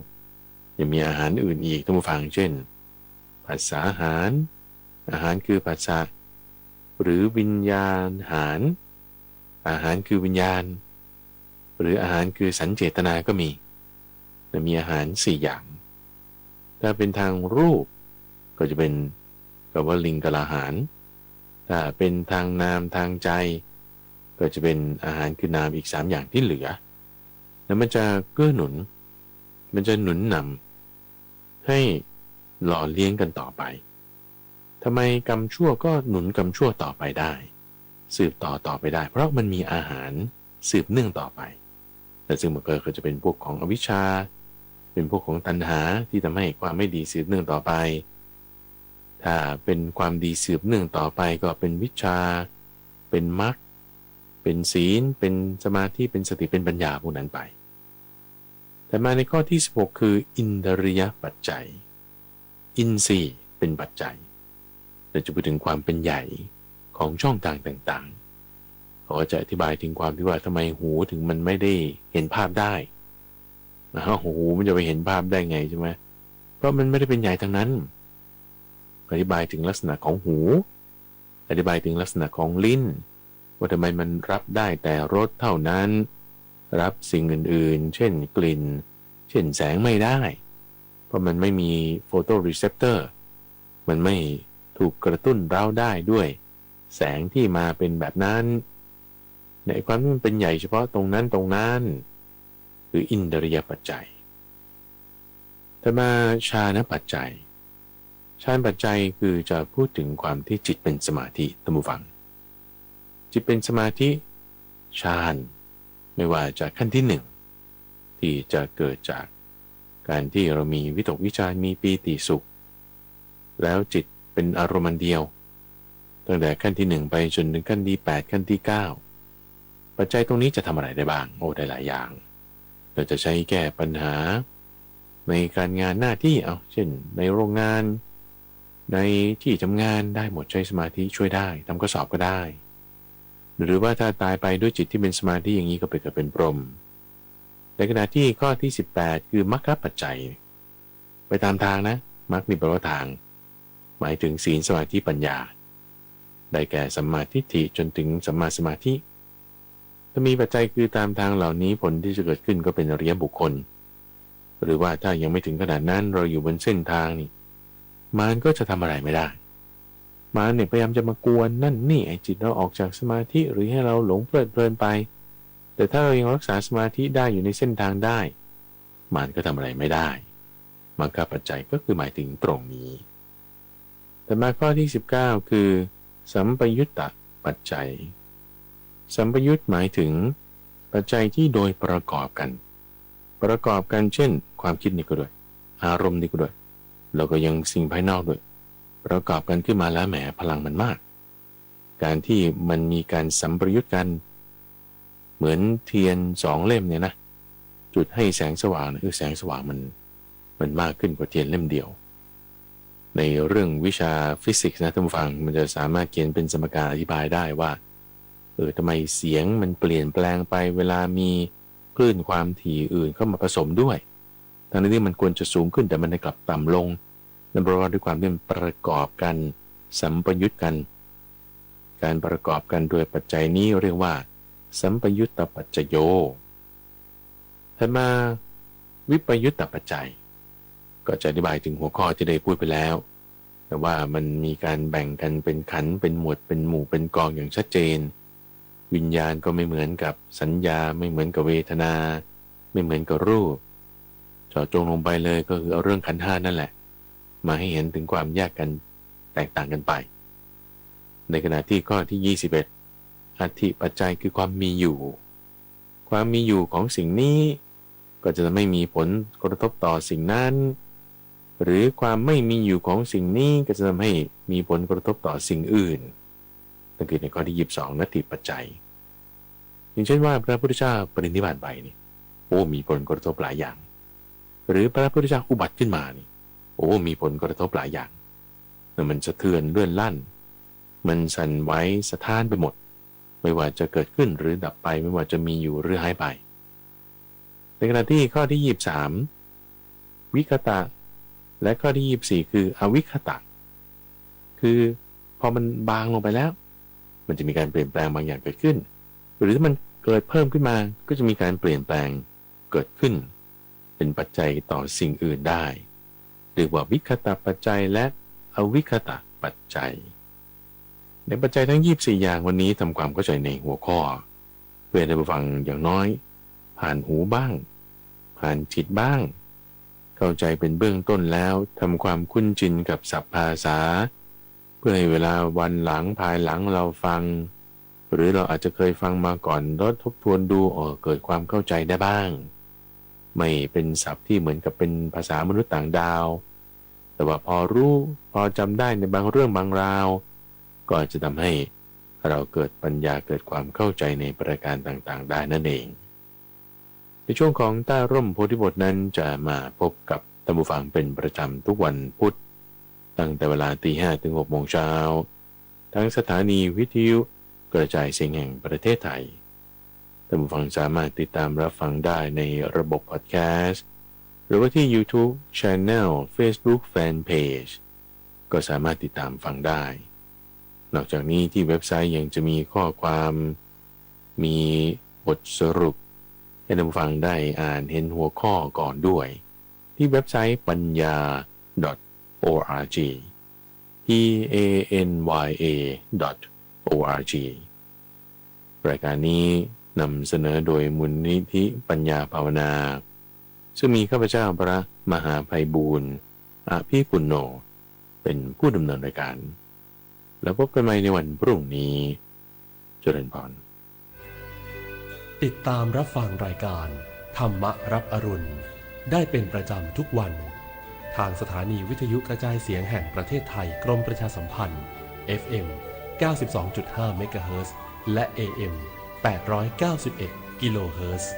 ยังมีอาหารอื่นอีกท่านผู้ฟังเช่นผัสสะอาหารคือผัสสะหรือวิญญาณอาหารคือวิญญาณหรืออาหารคือสัญเจตนาก็มีแต่มีอาหาร4อย่างถ้าเป็นทางรูปก็จะเป็นกวลิงกอาหารถ้าเป็นทางนามทางใจก็จะเป็นอาหารคือนามอีก3อย่างที่เหลือแล้วมันจะเกื้อหนุนมันจะหนุนนำให้หล่อเลี้ยงกันต่อไปทำไมกรรมชั่วก็หนุนกรรมชั่วต่อไปได้สืบต่อไปได้เพราะมันมีอาหารสืบเนื่องต่อไปแต่ซึ่งมันก็จะเป็นพวกของอวิชชาเป็นพวกของตัณหาที่ทำให้ความไม่ดีสืบเนื่องต่อไปถ้าเป็นความดีสืบเนื่องต่อไปก็เป็นวิชาเป็นมรรคเป็นศีลเป็นสมาธิเป็นสติเป็นปัญญาพวกนั้นไปแต่มาในข้อที่16คืออินทรียปัจจัยอินทรีย์เป็นปัจจัยเราจะพูดถึงความเป็นใหญ่ของช่องทางต่างๆเขาก็จะอธิบายถึงความที่ว่าทำไมหูถึงมันไม่ได้เห็นภาพได้หูมันจะไปเห็นภาพได้ไงใช่ไหมเพราะมันไม่ได้เป็นใหญ่ทั้งนั้นอธิบายถึงลักษณะของหูอธิบายถึงลักษณะของลิ้นว่าทำไมมันรับได้แต่รสเท่านั้นรับสิ่งอื่นๆเช่นกลิ่นเช่นแสงไม่ได้เพราะมันไม่มีโฟโตรีเซปเตอร์มันไม่ถูกกระตุ้นเร้าได้ด้วยแสงที่มาเป็นแบบนั้นในความที่มันเป็นใหญ่เฉพาะตรงนั้นหรืออินทรียปัจจัยแต่มาฌานปัจจัยฌานปัจจัยคือจะพูดถึงความที่จิตเป็นสมาธิท่านผู้ฟังจิตเป็นสมาธิฌานไม่ว่าจากขั้นที่1ที่จะเกิดจากการที่เรามีวิตกวิจารมีปีติสุขแล้วจิตเป็นอารมณ์เดียว ตั้งแต่ขั้นที่1ไปจนถึงขั้นที่8ขั้นที่9ปัจจัยตรงนี้จะทำอะไรได้บ้างโอ้ได้หลายอย่างเราจะใช้แก้ปัญหาในการงานหน้าที่เช่นในโรงงานในที่ทำงานได้หมดใช้สมาธิช่วยได้ทำข้อสอบก็ได้หรือว่าถ้าตายไปด้วยจิตที่เป็นสมาธิอย่างนี้ก็ไปเกิดเป็นพรหมในขณะที่ข้อที่18คือมรรคปัจจัยไปตามทางนะมรรคนี่แปลว่าทางหมายถึงศีลสมาธิปัญญาได้แก่สัมมาทิฏฐิจนถึงสัมมาสมาธิถ้ามีปัจจัยคือตามทางเหล่านี้ผลที่จะเกิดขึ้นก็เป็นอริยบุคคลหรือว่าถ้ายังไม่ถึงขนาดนั้นเราอยู่บนเส้นทางนี่มารก็จะทำอะไรไม่ได้มารเนี่ยพยายามจะมากวนนั่นนี่ไอ้จิตเราออกจากสมาธิหรือให้เราหลงเพลิดเพลินไปแต่ถ้าเรายังรักษาสมาธิได้อยู่ในเส้นทางได้มารก็ทำอะไรไม่ได้มรรคปัจจัยก็คือหมายถึงตรงนี้แต่มาข้อที่19คือสัมปยุตตปัจจัยสัมปยุตหมายถึงปัจจัยที่โดยประกอบกันเช่นความคิดนี่ก็ด้วยอารมณ์นี่ก็ด้วยแล้วก็ยังสิ่งภายนอกด้วยประกอบกันขึ้นมาแล้วแหมพลังมันมากการที่มันมีการสัมปยุตกันเหมือนเทียน2เล่มเนี่ยนะจุดให้แสงสว่างแสงสว่างมันมากขึ้นกว่าเทียนเล่มเดียวในเรื่องวิชาฟิสิกส์นะท่านผู้ฟังมันจะสามารถเขียนเป็นสมการอธิบายได้ว่าทำไมเสียงมันเปลี่ยนแปลงไปเวลามีคลื่นความถี่อื่นเข้ามาผสมด้วยทั้งที่มันควรจะสูงขึ้นแต่มันได้กลับต่ำลงนั่นเพราะว่าด้วยความที่มันประกอบกันสัมปยุตกันการประกอบกันด้วยปัจจัยนี้เรียกว่าสัมปยุตตปัจจโยถัดมาวิปยุตตปัจจัยก็จะอธิบายถึงหัวข้อที่ได้พูดไปแล้วแต่ว่ามันมีการแบ่งกันเป็นขันธ์เป็นหมวดเป็นหมู่เป็นกองอย่างชัดเจนวิญญาณก็ไม่เหมือนกับสัญญาไม่เหมือนกับเวทนาไม่เหมือนกับรูปเจาะจงลงไปเลยก็คือเอาเรื่องขันธ์5นั่นแหละมาให้เห็นถึงความแยกกันแตกต่างกันไปในขณะที่ข้อที่21อธิปัจจัยคือความมีอยู่ของสิ่งนี้ก็จะไม่มีผลกระทบต่อสิ่งนั้นหรือความไม่มีอยู่ของสิ่งนี้ก็จะทำให้มีผลกระทบต่อสิ่งอื่นนั่นคือในข้อที่22นัตถิปัจจัยอย่างเช่นว่าพระพุทธเจ้าปรินิพพานไปนี่มีผลกระทบหลายอย่างหรือพระพุทธเจ้าอุบัติขึ้นมานี่มีผลกระทบหลายอย่างแต่มันสะเทือนเลื่อนลั่นมันสั่นไหวสะท้านไปหมดไม่ว่าจะเกิดขึ้นหรือดับไปไม่ว่าจะมีอยู่หรือหายไปในขณะที่ข้อที่23วิคตะและข้อที่24คืออวิคตะคือพอมันบางลงไปแล้วมันจะมีการเปลี่ยนแปลงบางอย่างเกิดขึ้นหรือถ้ามันเกิดเพิ่มขึ้นมาก็จะมีการเปลี่ยนแปลงเกิดขึ้นเป็นปัจจัยต่อสิ่งอื่นได้เรียกว่าวิคตะปัจจัยและอวิคตะปัจจัยในปัจจัยทั้ง24อย่างวันนี้ทำความเข้าใจในหัวข้อเพื่อได้ฟังอย่างน้อยผ่านหูบ้างผ่านจิตบ้างเข้าใจเป็นเบื้องต้นแล้วทำความคุ้นชินกับศัพท์ภาษาเพื่อให้เวลาวันหลังภายหลังเราฟังหรือเราอาจจะเคยฟังมาก่อนแล้วทบทวนดูเกิดความเข้าใจได้บ้างไม่เป็นศัพท์ที่เหมือนกับเป็นภาษามนุษย์ต่างดาวแต่ว่าพอรู้พอจำได้ในบางเรื่องบางราวก็จะทำให้เราเกิดปัญญาเกิดความเข้าใจในประการต่างๆได้นั่นเองในช่วงของใต้ร่มโพธิบทนั้นจะมาพบกับท่านผู้ฟังเป็นประจำทุกวันพุธตั้งแต่เวลา 5:00 ถึง 6:00 น.ทั้งสถานีวิทยุกระจายเสียงแห่งประเทศไทยท่านผู้ฟังสามารถติดตามรับฟังได้ในระบบพอดแคสต์หรือว่าที่ YouTube Channel Facebook Fanpage ก็สามารถติดตามฟังได้นอกจากนี้ที่เว็บไซต์ยังจะมีข้อความมีบทสรุปให้ท่านผู้ฟังได้อ่านเห็นหัวข้อก่อนด้วยที่เว็บไซต์ปัญญา .org panya.org รายการนี้นำเสนอโดยมูลนิธิปัญญาภาวนาซึ่งมีข้าพเจ้าพระมหาไพบูลย์อภิปุณโญเป็นผู้ดำเนินรายการแล้วพบกันใหม่ในวันพรุ่งนี้เจริญพรติดตามรับฟังรายการธรรมรับอรุณได้เป็นประจำทุกวันทางสถานีวิทยุกระจายเสียงแห่งประเทศไทยกรมประชาสัมพันธ์ FM 92.5 เมกะเฮิรตซ์และ AM 891 กิโลเฮิรตซ์